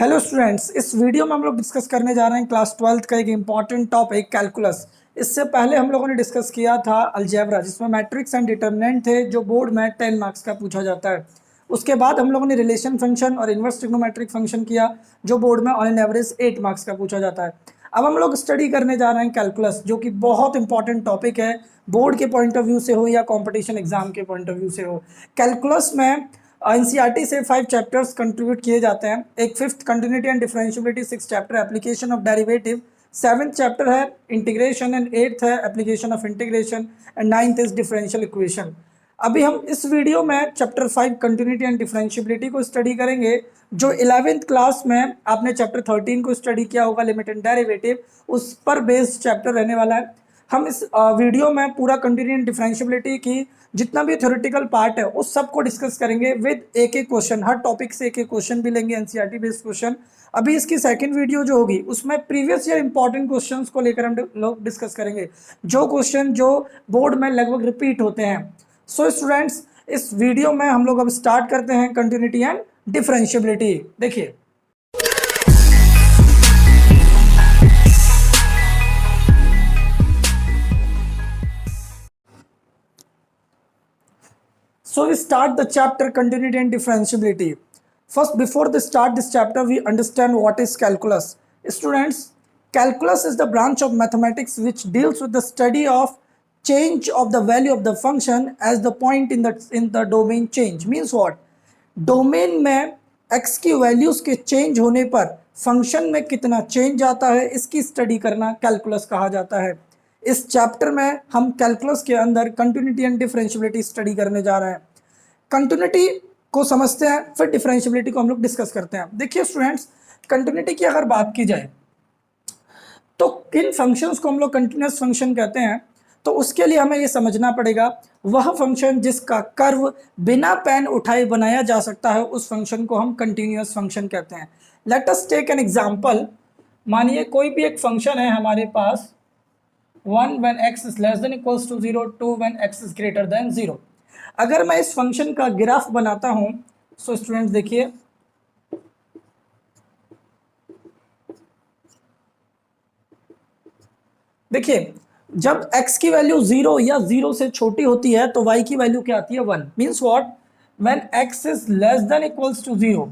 Hello students, इस video में हम लोग डिस्कस करने जा रहे हैं क्लास 12th का एक इम्पॉर्टेंट टॉपिक कैलकुलस। इससे पहले हम लोगों ने डिस्कस किया था अलजेब्रा, जिसमें मैट्रिक्स एंड डिटर्मिनेंट थे, जो बोर्ड में 10 मार्क्स का पूछा जाता है। उसके बाद हम लोगों ने रिलेशन फंक्शन और इन्वर्स ट्रिग्नोमेट्रिक फंक्शन किया, जो बोर्ड में ऑन एन एवरेज 8 मार्क्स का पूछा जाता है। अब हम लोग स्टडी करने जा रहे हैं कैलकुलस, जो कि बहुत इंपॉर्टेंट टॉपिक है, बोर्ड के पॉइंट ऑफ व्यू से हो या कॉम्पिटिशन एग्जाम के पॉइंट ऑफ व्यू से हो। कैलकुलस में एनसीईआरटी से 5 चैप्टर्स कंट्रीब्यूट किए जाते हैं। एक fifth continuity and differentiability, 6 chapter application of derivative, 7th chapter है इंटीग्रेशन एंड 8th है application of integration and 9th is differential equation. अभी हम इस वीडियो में चैप्टर 5 कंटिन्यूटी एंड डिफरेंशियबिलिटी को स्टडी करेंगे, जो 11th क्लास में आपने चैप्टर 13 को स्टडी किया होगा, लिमिट एंड डेरिवेटिव, उस पर बेस्ड चैप्टर रहने वाला है। हम इस वीडियो में पूरा कंटिन्यूटी एंड डिफरेंशियबिलिटी की जितना भी थ्योरेटिकल पार्ट है उस सब को डिस्कस करेंगे विद एक एक क्वेश्चन। हर टॉपिक से एक एक क्वेश्चन भी लेंगे, एनसीईआरटी बेस्ड क्वेश्चन। अभी इसकी सेकंड वीडियो जो होगी उसमें प्रीवियस ईयर इंपॉर्टेंट क्वेश्चंस को लेकर हम लोग डिस्कस करेंगे, जो क्वेश्चन जो बोर्ड में लगभग रिपीट होते हैं। सो स्टूडेंट्स, इस वीडियो में हम लोग अब स्टार्ट करते हैं कंटिन्यूटी एंड डिफरेंशियबिलिटी। देखिए, so we start the chapter continuity and differentiability. First, before we start this chapter, we understand what is calculus. Students, calculus is the branch of mathematics which deals with the study of change of the value of the function as the point in the domain change. Means what? Domain में x की values के change होने पर function में कितना change आता है, इसकी स्टडी करना कैलकुलस कहा जाता है। इस चैप्टर में हम कैलकुलस के अंदर कंटिन्यूटी एंड डिफरेंशियबिलिटी स्टडी करने जा रहे हैं। कंटिन्यूटी को समझते हैं, फिर डिफरेंशियबिलिटी को हम लोग डिस्कस करते हैं। देखिए स्टूडेंट्स, कंटिन्यूटी की अगर बात की जाए तो किन फंक्शंस को हम लोग कंटिन्यूस फंक्शन कहते हैं, तो उसके लिए हमें ये समझना पड़ेगा वह फंक्शन जिसका कर्व बिना पेन उठाए बनाया जा सकता है, उस फंक्शन को हम कंटिन्यूस फंक्शन कहते हैं। Let us take an example. मानिए कोई भी एक फंक्शन है हमारे पास, 1 when x is less than equals to 0, 2 when x is greater than 0। अगर मैं इस फंक्शन का ग्राफ बनाता हूं, सो स्टूडेंट्स देखिए, जब x की वैल्यू 0 या 0 से छोटी होती है तो y की वैल्यू क्या आती है, 1। Means what? When x is less than equals to 0।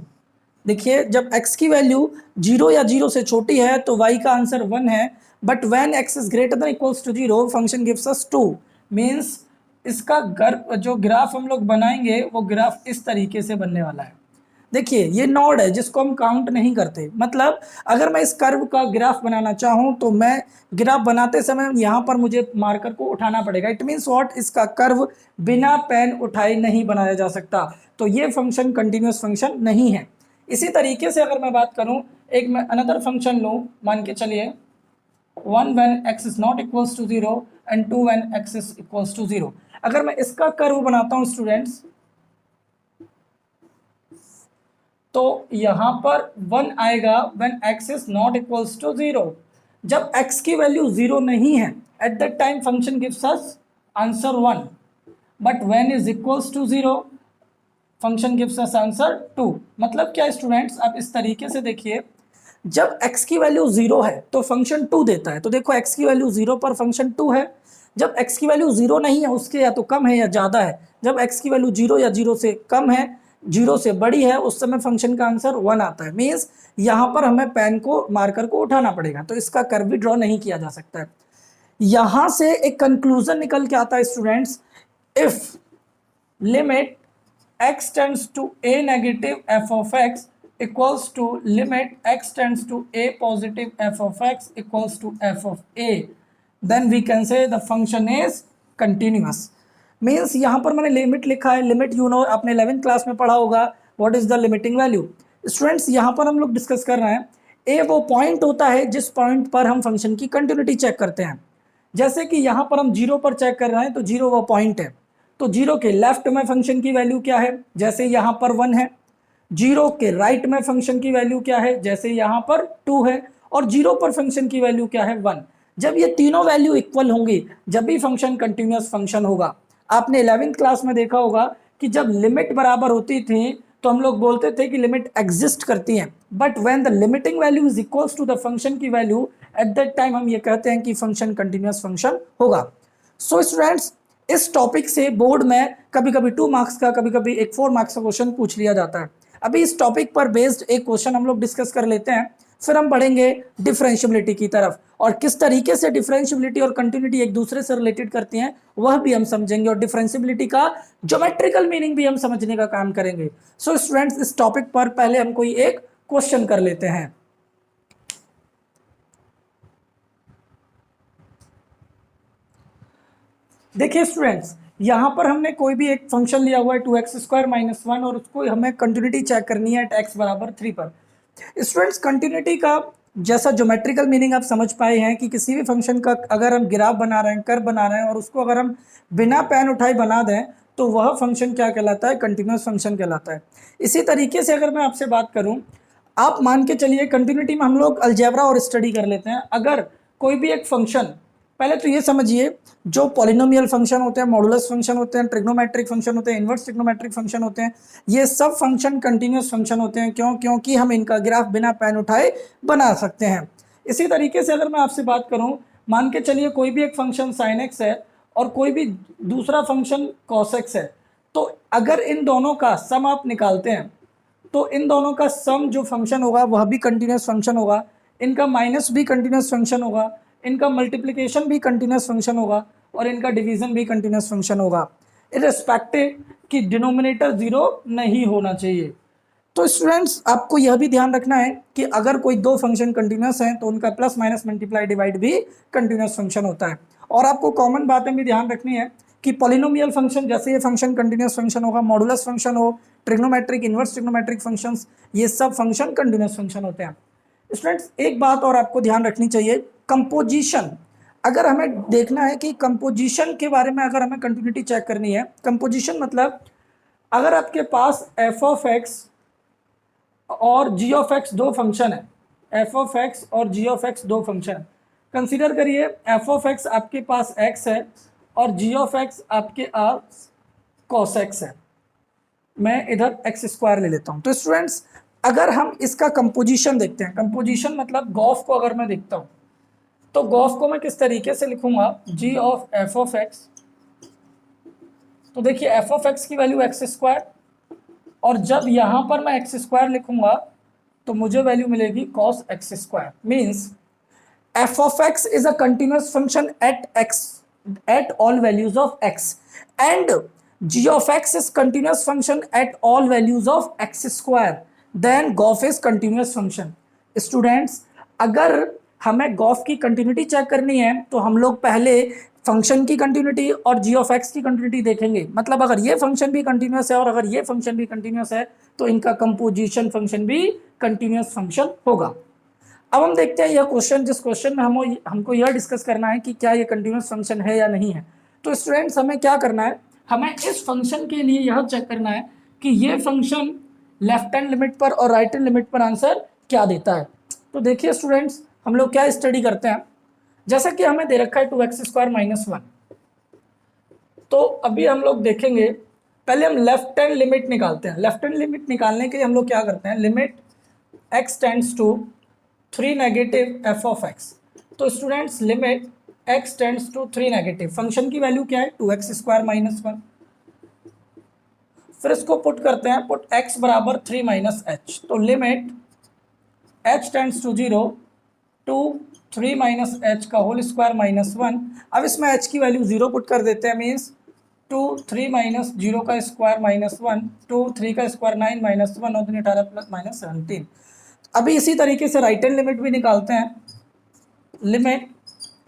देखिए, जब x की वैल्यू 0 या 0 से छोटी है तो y का आंसर 1 है, but when x is greater than equals to 0 function gives us 2। Means इसका जो ग्राफ हम लोग बनाएंगे वो ग्राफ इस तरीके से बनने वाला है। देखिए, ये नोड है जिसको हम काउंट नहीं करते। मतलब अगर मैं इस कर्व का ग्राफ बनाना चाहूँ तो मैं ग्राफ बनाते समय यहाँ पर मुझे मार्कर को उठाना पड़ेगा। It means what? इसका कर्व बिना पेन उठाए नहीं बनाया जा सकता, तो ये फंक्शन कंटिन्यूस फंक्शन नहीं है। इसी तरीके से अगर मैं बात करूँ, एक मैं अनदर फंक्शन लूँ, मान के चलिए 1 when x is not equals to 0 and 2 when x is equals to 0। अगर मैं इसका कर्व बनाता हूँ स्टूडेंट्स, तो यहां पर 1 आएगा when x is not equals to 0। जब x की वैल्यू 0 नहीं है, eight that time function gives us answer 1, but when is equals to 0 function gives us answer 2। मतलब क्या स्टूडेंट्स, आप इस तरीके से देखिए, जब x की वैल्यू 0 है तो फंक्शन 2 देता है। तो देखो, x की वैल्यू 0 पर फंक्शन 2 है। जब x की वैल्यू 0 नहीं है, उसके या तो कम है या ज़्यादा है, जब x की वैल्यू 0 या 0 से कम है, 0 से बड़ी है, उस समय फंक्शन का आंसर 1 आता है। मीन्स यहाँ पर हमें पेन को, मार्कर को उठाना पड़ेगा, तो इसका कर्व भी ड्रॉ नहीं किया जा सकता है। यहाँ से एक कंक्लूजन निकल के आता है students, if limit x tends to a negative f of x equals to limit x tends to a positive f of x equals to f of a, then we can say the function is continuous. Means यहाँ पर मैंने limit लिखा है। Limit you know, आपने 11th class में पढ़ा होगा, what is the limiting value. Students, यहाँ पर हम लोग डिस्कस कर रहे हैं, ए वो पॉइंट होता है जिस पॉइंट पर हम फंक्शन की कंटिन्यूटी चेक करते हैं। जैसे कि यहाँ पर हम 0 पर चेक कर रहे हैं, तो 0 वो पॉइंट है, तो 0 के लेफ्ट में फंक्शन की वैल्यू क्या है, जैसे यहाँ पर 1 है। 0 के राइट में फंक्शन की वैल्यू क्या है, जैसे यहाँ पर 2 है। और 0 पर फंक्शन की वैल्यू क्या है, 1। जब ये तीनों वैल्यू इक्वल होंगी, जब भी फंक्शन कंटिन्यूअस फंक्शन होगा। आपने 11th क्लास में देखा होगा कि जब लिमिट बराबर होती थी तो हम लोग बोलते थे कि लिमिट एग्जिस्ट करती है, but when the limiting value is equals to the function की वैल्यू, एट दैट टाइम हम ये कहते हैं कि फंक्शन कंटिन्यूअस फंक्शन होगा। सो स्टूडेंट्स, इस टॉपिक से बोर्ड में कभी कभी 2 मार्क्स का, कभी कभी एक 4 मार्क्स का क्वेश्चन पूछ लिया जाता है। अभी इस टॉपिक पर बेस्ड एक क्वेश्चन हम लोग डिस्कस कर लेते हैं, फिर हम बढ़ेंगे डिफरेंशियबिलिटी की तरफ, और किस तरीके से डिफरेंशियबिलिटी और कंटिन्यूटी एक दूसरे से रिलेटेड करती हैं वह भी हम समझेंगे, और डिफरेंशियबिलिटी का ज्योमेट्रिकल मीनिंग भी हम समझने का काम करेंगे। सो स्टूडेंट्स, इस टॉपिक पर पहले हम कोई एक क्वेश्चन कर लेते हैं। देखिए स्टूडेंट्स, यहां पर हमने कोई भी एक फंक्शन लिया हुआ है 2x² - 1, और उसको हमें कंटिन्यूटी चेक करनी है एट x बराबर 3 पर। स्टूडेंट्स, कंटिन्यूटी का जैसा ज्योमेट्रिकल मीनिंग आप समझ पाए हैं कि किसी भी फंक्शन का अगर हम ग्राफ बना रहे हैं, कर्व बना रहे हैं, और उसको अगर हम बिना पेन उठाए बना दें तो वह फंक्शन क्या कहलाता है? कंटिन्यूअस फंक्शन कहलाता है। इसी तरीके से अगर मैं आपसे बात करूं, आप मान के चलिए कंटिन्यूटी में हम लोग अलजेब्रा और स्टडी कर लेते हैं। अगर कोई भी एक फंक्शन, पहले तो ये समझिए, जो पॉलिनोमियल फंक्शन होते हैं, मॉडुलस फंक्शन होते हैं, ट्रिग्नोमेट्रिक फंक्शन होते हैं, इनवर्स ट्रिग्नोमेट्रिक फंक्शन होते हैं, ये सब फंक्शन कंटिन्यूअस फंक्शन होते हैं। क्यों? क्योंकि हम इनका ग्राफ बिना पेन उठाए बना सकते हैं। इसी तरीके से अगर मैं आपसे बात करूं, मान के चलिए कोई भी एक फंक्शन sin x है और कोई भी दूसरा फंक्शन cos x है, तो अगर इन दोनों का सम आप निकालते हैं तो इन दोनों का सम जो फंक्शन होगा वह भी कंटिन्यूअस फंक्शन होगा, इनका माइनस भी कंटिन्यूअस फंक्शन होगा, इनका मल्टीप्लिकेशन भी कंटिन्यूअस फंक्शन होगा, और इनका डिवीजन भी कंटिन्यूअस फंक्शन होगा, इररिस्पेक्टिव कि डिनोमिनेटर 0 नहीं होना चाहिए। तो स्टूडेंट्स, आपको यह भी ध्यान रखना है कि अगर कोई दो फंक्शन कंटिन्यूअस हैं तो उनका प्लस माइनस मल्टीप्लाई डिवाइड भी कंटिन्यूअस फंक्शन होता है। और आपको कॉमन बातें भी ध्यान रखनी है कि पॉलिनोमियल फंक्शन, जैसे ये फंक्शन कंटिन्यूअस फंक्शन होगा, मॉडुलस फंक्शन हो, ट्रिग्नोमेट्रिक, इनवर्स ट्रिग्नोमेट्रिक फंक्शंस, ये सब फंक्शन कंटिन्यूअस फंक्शन होते हैं। स्टूडेंट्स, एक बात और आपको ध्यान रखनी चाहिए, कंपोजिशन। अगर हमें देखना है कि कंपोजिशन के बारे में, अगर हमें कंटिन्यूटी चेक करनी है, कंपोजिशन मतलब अगर आपके पास एफ ऑफ एक्स और जी ऑफ एक्स दो फंक्शन है, एफ ऑफ एक्स और जी ऑफ एक्स दो फंक्शन है, कंसीडर करिए एफ ऑफ एक्स आपके पास एक्स है और जी ऑफ एक्स आपके पास कॉस एक्स है। मैं इधर x² ले लेता हूं। तो स्टूडेंट्स, अगर हम इसका कंपोजिशन देखते हैं, कंपोजिशन मतलब गॉफ को अगर मैं देखता हूं तो गॉफ को मैं किस तरीके से लिखूंगा? g of F of X. तो देखिए एफ ऑफ एक्स की वैल्यू x², और जब यहां पर मैं x² लिखूंगा तो मुझे वैल्यू मिलेगी cos x²। Means f of x is a continuous function at all values of x, and g of x is continuous function at all values of x², then gof is continuous function। Students, अगर हमें Gauff की continuity check करनी है तो हम लोग पहले function की कंटिन्यूटी और जी ऑफ एक्स की कंटिन्यूटी देखेंगे। मतलब अगर ये फंक्शन भी कंटिन्यूअस है और अगर ये फंक्शन भी कंटिन्यूअस है तो इनका कंपोजिशन फंक्शन भी कंटिन्यूअस फंक्शन होगा। अब हम देखते हैं यह क्वेश्चन, जिस क्वेश्चन में हमको यह डिस्कस करना है कि क्या ये कंटिन्यूअस फंक्शन है या नहीं है। तो स्टूडेंट्स, हमें क्या करना है? हमें इस फंक्शन के लिए यह चेक करना है कि ये फंक्शन लेफ्ट हैंड लिमिट पर और राइट हैंड लिमिट पर आंसर क्या देता है। तो देखिए स्टूडेंट्स, हम लोग क्या स्टडी करते हैं, जैसा कि हमें दे रखा है 2x² - 1। तो अभी हम लोग देखेंगे, पहले हम लेफ्ट हैंड लिमिट निकालते हैं। लेफ्ट हैंड लिमिट निकालने के लिए हम लोग क्या करते हैं? Limit x tends to 3 negative F of X. तो students, limit x tends to 3 negative, function की वैल्यू क्या है? 2x² - 1। फिर इसको पुट करते हैं, पुट x बराबर 3 - h। तो limit h tends to 0 to 3 - h का होल स्क्वायर -1। अब इसमें h की वैल्यू 0 पुट कर देते हैं, मीन्स 2 3 - 0 का स्क्वायर -1, 2 3 का स्क्वायर 9 - 1 और 3 18 प्लस -17। अभी इसी तरीके से राइट हैंड लिमिट भी निकालते हैं। Limit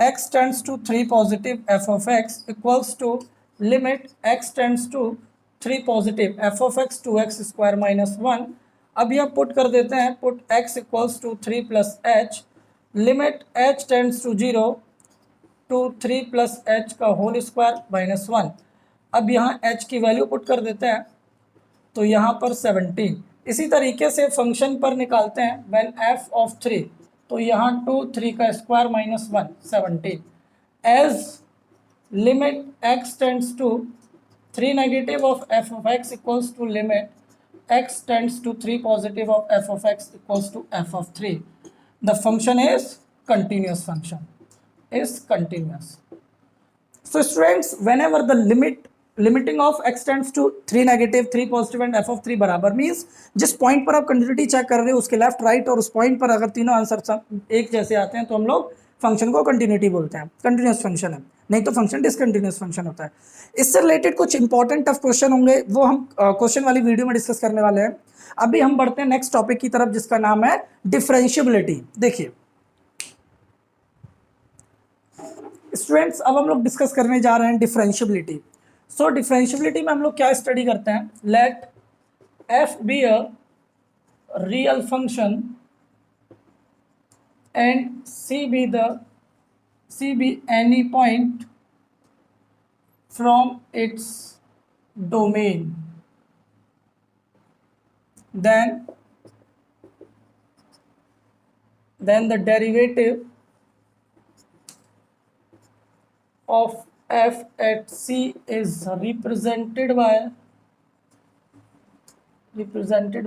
x tends to 3 positive f of x equals to limit x tends to 3 positive f of x 2x² - 1। अब यह पुट कर देते हैं, put x equals to 3 + h, limit h tends to 0 to 3 + h का whole square -1। अब यहाँ h की value put कर देते हैं, तो यहाँ पर 17। इसी तरीके से फंक्शन पर निकालते हैं, व्हेन f ऑफ 3, तो यहाँ 2 3 का square -1 17, as limit x tends to 3 negative of f of x equals to limit x tends to 3 positive of f of x equals to f of 3, the function is continuous function, is continuous. So students, whenever the limiting of x tends to 3 negative 3 positive and f of 3 बराबर means जिस point पर आप continuity check कर रहे हो उसके left right और उस पॉइंट पर अगर तीनों आंसर एक जैसे आते हैं तो हम लोग फंक्शन को कंटिन्यूटी बोलते हैं, कंटिन्यूस फंक्शन है, नहीं तो फंक्शन डिसकंटिन्यूस फंक्शन होता है। इससे रिलेटेड कुछ इंपॉर्टेंट टफ क्वेश्चन होंगे, वो हम क्वेश्चन वाली वीडियो में डिस्कस करने वाले हैं। अभी हम बढ़ते हैं नेक्स्ट टॉपिक की तरफ जिसका नाम है डिफरेंशिएबिलिटी। देखिए स्टूडेंट्स, अब हम लोग डिस्कस करने जा रहे हैं डिफरेंशिएबिलिटी। सो डिफरेंशिएबिलिटी में हम लोग क्या स्टडी करते हैं, let f be a real function and c be any point from its domain, then the derivative of f at c is represented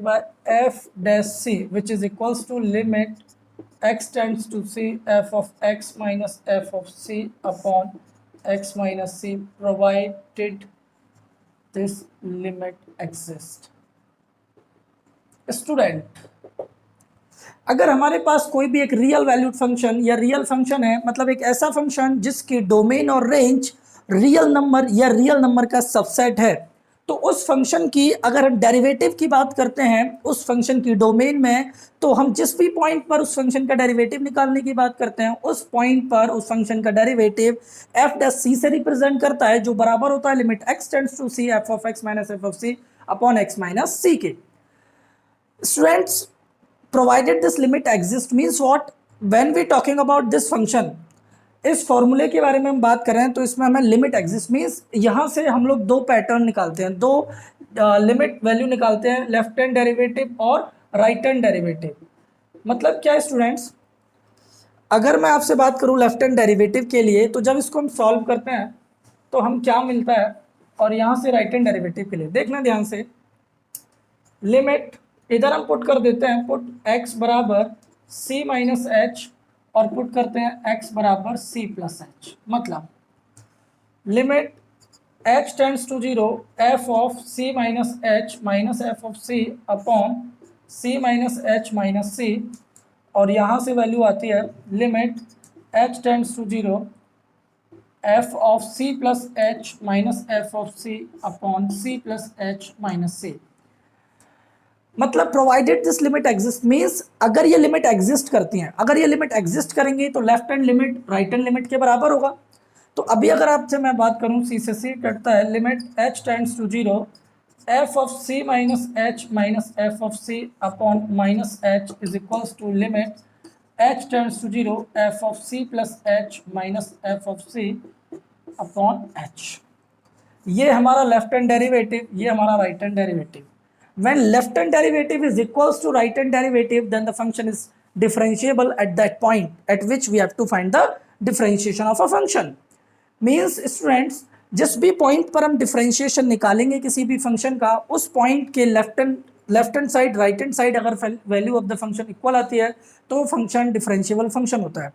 by f dash c, which is equals to limit x tends to c f of x minus f of c upon x minus c, provided this limit exists. Student, अगर हमारे पास कोई भी एक real valued function या real function है, मतलब एक ऐसा फंक्शन जिसकी डोमेन और रेंज रियल नंबर या रियल नंबर का सबसेट है, तो उस फंक्शन की अगर हम डेरिवेटिव की बात करते हैं उस फंक्शन की डोमेन में, तो हम जिस भी पॉइंट पर उस फंक्शन का डेरिवेटिव निकालने की बात करते हैं उस पॉइंट पर उस फंक्शन का डेरिवेटिव f डैश c से रिप्रेजेंट करता है, जो बराबर होता है limit x tends to c f of x minus f of c upon x minus c के। Students, provided this limit exist means what, when we talking about this function, इस फॉर्मूले के बारे में हम बात कर रहे हैं तो इसमें हमें लिमिट एग्जिस्ट मीन्स यहाँ से हम लोग दो पैटर्न निकालते हैं, दो लिमिट वैल्यू निकालते हैं, लेफ्ट हैंड डेरिवेटिव और राइट हैंड डेरिवेटिव। मतलब क्या है स्टूडेंट्स, अगर मैं आपसे बात करूँ लेफ्ट हैंड डेरिवेटिव के लिए, तो जब इसको हम सॉल्व करते हैं तो हम क्या मिलता है, और यहाँ से राइट हैंड डेरिवेटिव के लिए देखना ध्यान से, लिमिट इधर हम पुट कर देते हैं, पुट x बराबर c माइनस एच और पुट करते हैं x बराबर c प्लस एच, मतलब limit h tends to 0 f of c minus H minus f of c upon c minus H minus c, और यहाँ से वैल्यू आती है limit h tends to 0 f of c plus h minus f of c upon c plus h minus c। मतलब provided this limit exist means अगर ये limit exist करती हैं, अगर ये लिमिट एग्जिस्ट करेंगी तो left hand limit right hand limit के बराबर होगा। तो अभी अगर आपसे मैं बात करूं c से c कटता है, limit h tends to 0 f of c minus H minus f of c upon minus h is equals to limit h tends to 0 f of c plus h minus f of c upon h। ये हमारा left hand derivative, ये हमारा right hand derivative. When left hand derivative is equals to right hand derivative, then the function is differentiable at that point at which we have to find the differentiation of a function. Means students, जिस भी point पर हम differentiation निकालेंगे किसी भी function का, उस point के left hand side right hand side अगर value of the function equal आती है तो फंक्शन डिफरेंशिएबल फंक्शन होता है।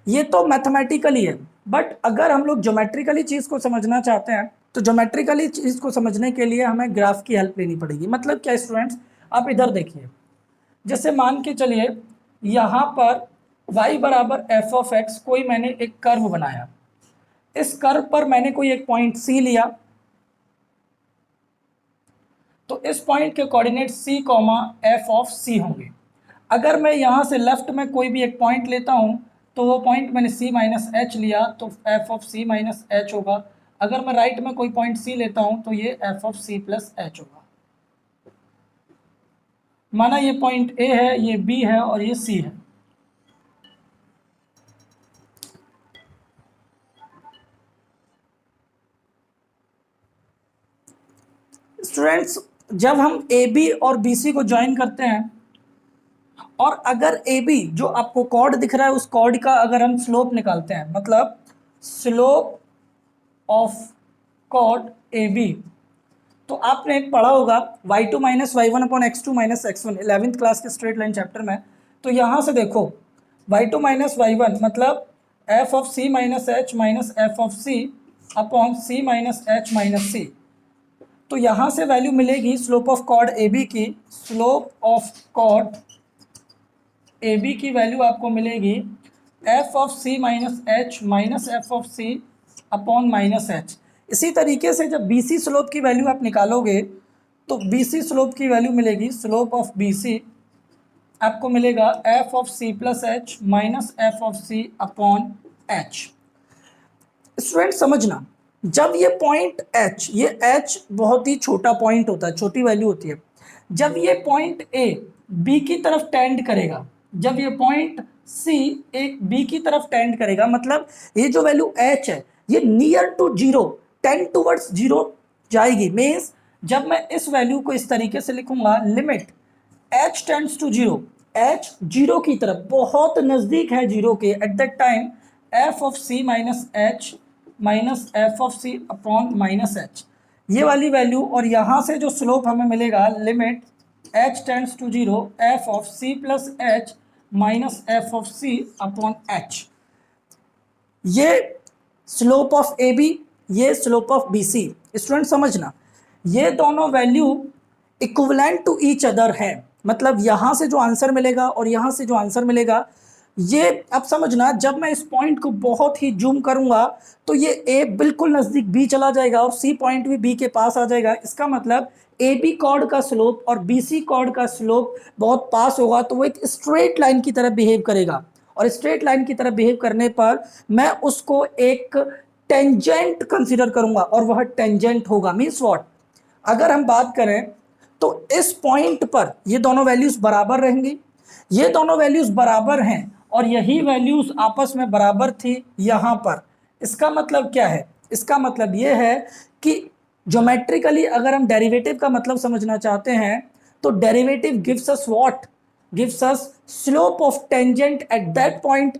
ये तो मैथमेटिकली है, बट अगर हम लोग ज्योमेट्रिकली चीज़ को समझना चाहते हैं तो ज्योमेट्रिकली चीज़ को समझने के लिए हमें ग्राफ की हेल्प लेनी पड़ेगी। मतलब क्या स्टूडेंट्स, आप इधर देखिए, जैसे मान के चलिए यहाँ पर y बराबर एफ ऑफ एक्स, कोई मैंने एक कर्व बनाया, इस कर्व पर मैंने कोई एक पॉइंट c लिया, तो इस पॉइंट के coordinate c comma f of c होंगे। अगर मैं यहाँ से लेफ्ट में कोई भी एक पॉइंट लेता हूँ तो वो पॉइंट मैंने c माइनस एच लिया तो F of c minus H होगा। अगर मैं राइट में कोई पॉइंट c लेता हूं तो ये f of c plus H होगा। माना ये पॉइंट a है, ये b है और ये c है। स्टूडेंट्स, जब हम ab और bc को ज्वाइन करते हैं और अगर ab जो आपको कॉर्ड दिख रहा है उस कॉर्ड का अगर हम स्लोप निकालते हैं, मतलब स्लोप ऑफ कॉर्ड AB, तो आपने एक पढ़ा होगा y2 minus Y one upon X two minus X one, 11th class के स्ट्रेट लाइन चैप्टर में। तो यहाँ से देखो y2 माइनस वाई वन मतलब F of C minus H minus F of C upon C minus H minus C. तो यहाँ से वैल्यू मिलेगी slope of chord A B की, slope of chord A B की वैल्यू आपको मिलेगी F of C minus F of C upon minus h. इसी तरीके से जब बी सी स्लोप की वैल्यू आप निकालोगे तो बी सी स्लोप की वैल्यू मिलेगी, स्लोप ऑफ बी सी आपको मिलेगा f of c plus h minus F of C upon h. Student समझना, जब ये पॉइंट एच, ये एच बहुत ही छोटा पॉइंट होता है, छोटी वैल्यू होती है। जब ये पॉइंट ए बी की तरफ टेंड करेगा, जब ये पॉइंट सी एक बी की तरफ टेंड करेगा, मतलब ये जो वैल्यू एच है ये near to zero, tend towards zero जाएगी। मीन्स जब मैं इस वैल्यू को इस तरीके से लिखूंगा, limit h tends to zero, h zero की तरफ बहुत नजदीक है जीरो के, at that time f of C minus F of C upon minus h, ये वाली वैल्यू। और यहाँ से जो स्लोप हमें मिलेगा, limit h tends to zero f of c plus h minus F of C upon h, ये slope of a b, ये slope of b c. Student समझना, ये दोनों value equivalent to each other है, मतलब यहाँ से जो आंसर मिलेगा और यहाँ से जो आंसर मिलेगा, ये अब समझना, जब मैं इस पॉइंट को बहुत ही जूम करूंगा तो ये ए बिल्कुल नज़दीक बी चला जाएगा और सी पॉइंट भी बी के पास आ जाएगा। इसका मतलब ए बी कॉर्ड का स्लोप और बी सी कॉर्ड का स्लोप बहुत पास होगा, तो वो एक स्ट्रेट लाइन की तरह बिहेव करेगा। और स्ट्रेट लाइन की तरह बिहेव करने पर मैं उसको एक टेंजेंट कंसीडर करूंगा और वह टेंजेंट होगा। मीन्स व्हाट, अगर हम बात करें तो इस पॉइंट पर ये दोनों वैल्यूज बराबर रहेंगी, ये दोनों वैल्यूज बराबर हैं और यही वैल्यूज आपस में बराबर थी यहाँ पर। इसका मतलब क्या है? इसका मतलब ये है कि ज्योमेट्रिकली अगर हम डेरिवेटिव का मतलब समझना चाहते हैं तो derivative gives us what, gives us slope of tangent at that point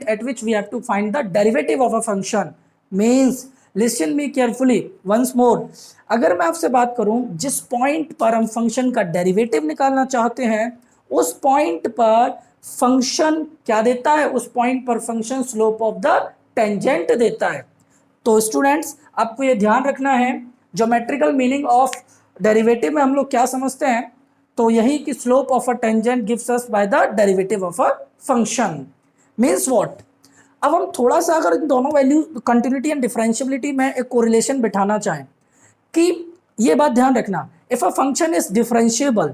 at which we have to find the derivative of a function। means listen me carefully once more, अगर मैं आपसे बात करूं जिस पॉइंट पर हम फंक्शन का derivative निकालना चाहते हैं उस पॉइंट पर फंक्शन क्या देता है, उस पॉइंट पर function slope of the tangent देता है। तो स्टूडेंट्स आपको ये ध्यान रखना है, ज्योमेट्रिकल मीनिंग ऑफ डेरिवेटिव में हम लोग क्या समझते हैं, तो यही कि slope of a tangent gives us by the derivative of a function. Means what, अब हम थोड़ा सा अगर इन दोनों वैल्यू कंटिन्यूटी एंड डिफरेंशियबिलिटी में एक कोरिलेशन बिठाना चाहें कि ये बात ध्यान रखना, if a function is differentiable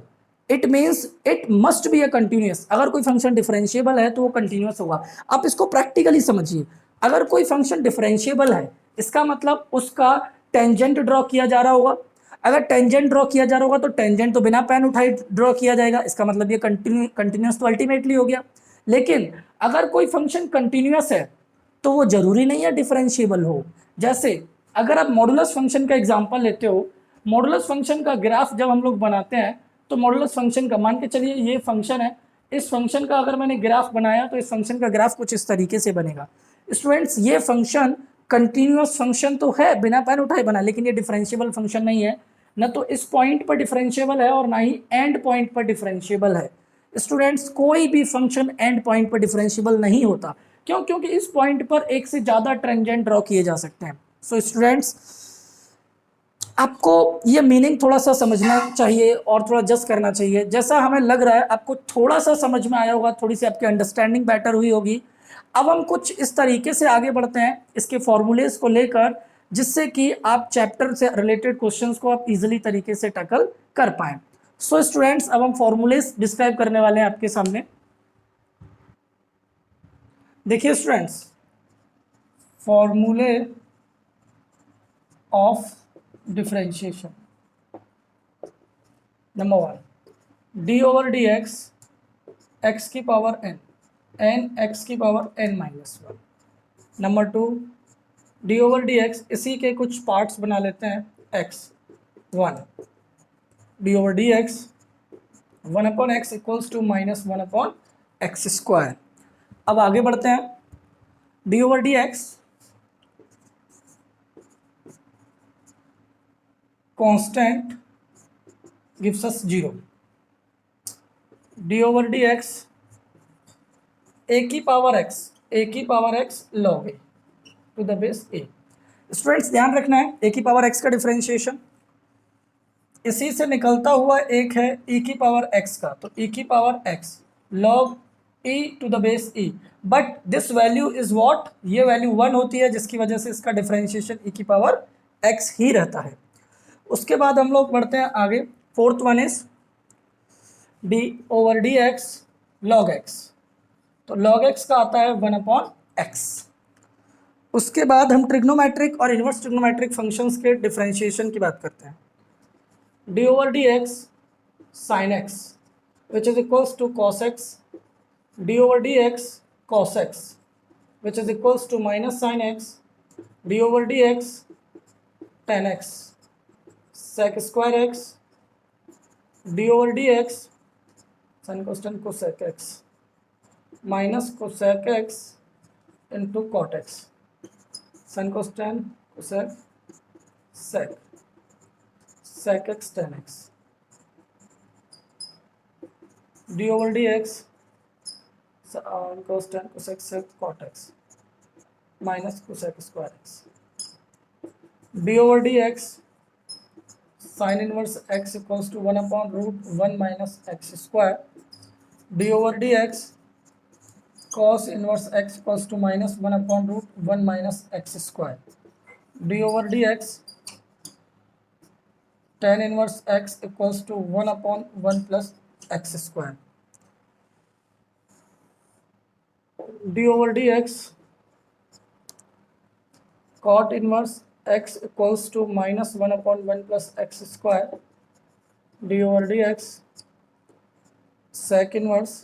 it means it must be a continuous. अगर कोई फंक्शन डिफरेंशिएबल है तो वो कंटिन्यूअस होगा। आप इसको प्रैक्टिकली समझिए, अगर कोई फंक्शन डिफरेंशिएबल है इसका मतलब उसका टेंजेंट ड्रॉ किया जा रहा होगा। अगर टेंजेंट ड्रॉ किया जा रहा होगा तो टेंजेंट तो बिना पेन उठाए ड्रॉ किया जाएगा, इसका मतलब ये कंटिन्यूअस तो अल्टीमेटली हो गया। लेकिन अगर कोई फंक्शन कंटिन्यूअस है तो वो जरूरी नहीं है डिफरेंशिएबल हो। जैसे अगर आप मॉडुलस फंक्शन का एग्जांपल लेते हो, मॉडुलस फंक्शन का ग्राफ जब हम लोग बनाते हैं तो मॉडुलस फंक्शन का, मान के चलिए ये फंक्शन है, इस फंक्शन का अगर मैंने ग्राफ बनाया तो इस फंक्शन का ग्राफ कुछ इस तरीके से बनेगा। स्टूडेंट्स ये फंक्शन कंटिन्यूअस फंक्शन तो है, बिना पेन उठाए बना, लेकिन ये डिफरेंशिएबल फंक्शन नहीं है, न तो इस पॉइंट पर डिफरेंशिएबल है और ना ही एंड पॉइंट पर डिफरेंशिएबल है। स्टूडेंट्स कोई भी फंक्शन एंड पॉइंट पर डिफरेंशिएबल नहीं होता, क्यों? क्योंकि इस पॉइंट पर एक से ज़्यादा टेंजेंट ड्रॉ किए जा सकते हैं। सो स्टूडेंट्स आपको ये मीनिंग थोड़ा सा समझना चाहिए और थोड़ा जज करना चाहिए। जैसा हमें लग रहा है आपको थोड़ा सा समझ में आया होगा, थोड़ी सी आपकी अंडरस्टैंडिंग बेटर हुई होगी। अब हम कुछ इस तरीके से आगे बढ़ते हैं इसके फॉर्मूलेज को लेकर, जिससे कि आप चैप्टर से रिलेटेड क्वेश्चंस को आप इजीली तरीके से टैकल कर पाएं। सो स्टूडेंट्स अब हम फॉर्मूलेज डिस्क्राइब करने वाले हैं आपके सामने। देखिए स्टूडेंट्स, फॉर्मूले of differentiation, number 1 D over D x की पावर एन एक्स की power n minus 1। Number 2 D over D X, इसी के कुछ पार्ट्स बना लेते हैं, x1 D over D X 1 upon X equals to minus 1 upon X square. अब आगे बढ़ते हैं, D over D X constant gives us 0, D over D X A की power X log A to the base a. Students ध्यान रखना है, ए की power x का डिफरेंशिएशन इसी से निकलता हुआ एक है e की पावर x का, तो e की power x log e to the base e, but this value is what, ये वैल्यू 1 होती है, जिसकी वजह से इसका डिफरेंशिएशन e की पावर x ही रहता है। उसके बाद हम लोग बढ़ते हैं आगे, fourth one is d over D x log x, तो log x का आता है 1/x। उसके बाद हम ट्रिग्नोमेट्रिक और इनवर्स ट्रिग्नोमेट्रिक फंक्शंस के डिफरेंशिएशन की बात करते हैं। d over dx sin x which is equals to cos x, d over dx cos x which is equals to minus sin x, d over dx tan x sec square x, d over dx sin costan cosec x minus cosec x into cot x, sin costan cosec sec sec x tan x, d over dx cos tan cosec sec cot x minus cosec square x, d over dx sin inverse x equals to 1/√1 minus x square, d over dx cos inverse x equals to minus 1/√1 minus x square, d over dx tan inverse x equals to 1/1 plus x square, d over dx cot inverse x equals to minus 1/1 plus x square, d over dx sec inverse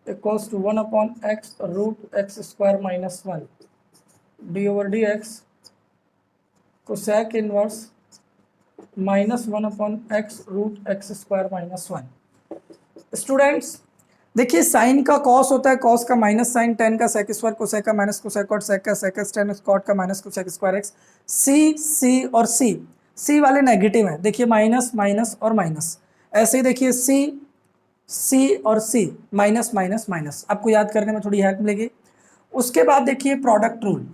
equals to 1/x root x square minus 1, d over dx cosec inverse minus 1/x root x square minus 1। Students देखिए, sine का cos होता है, cos का minus sine, tan का sec square, cosec का minus cosec cot, sec का sec tan cot का minus cosec square x. सी और सी वाले नेगेटिव हैं, देखिए माइनस माइनस और माइनस, ऐसे ही देखिए सी और सी माइनस माइनस माइनस, आपको याद करने में थोड़ी हेल्प मिलेगी। उसके बाद देखिए प्रोडक्ट रूल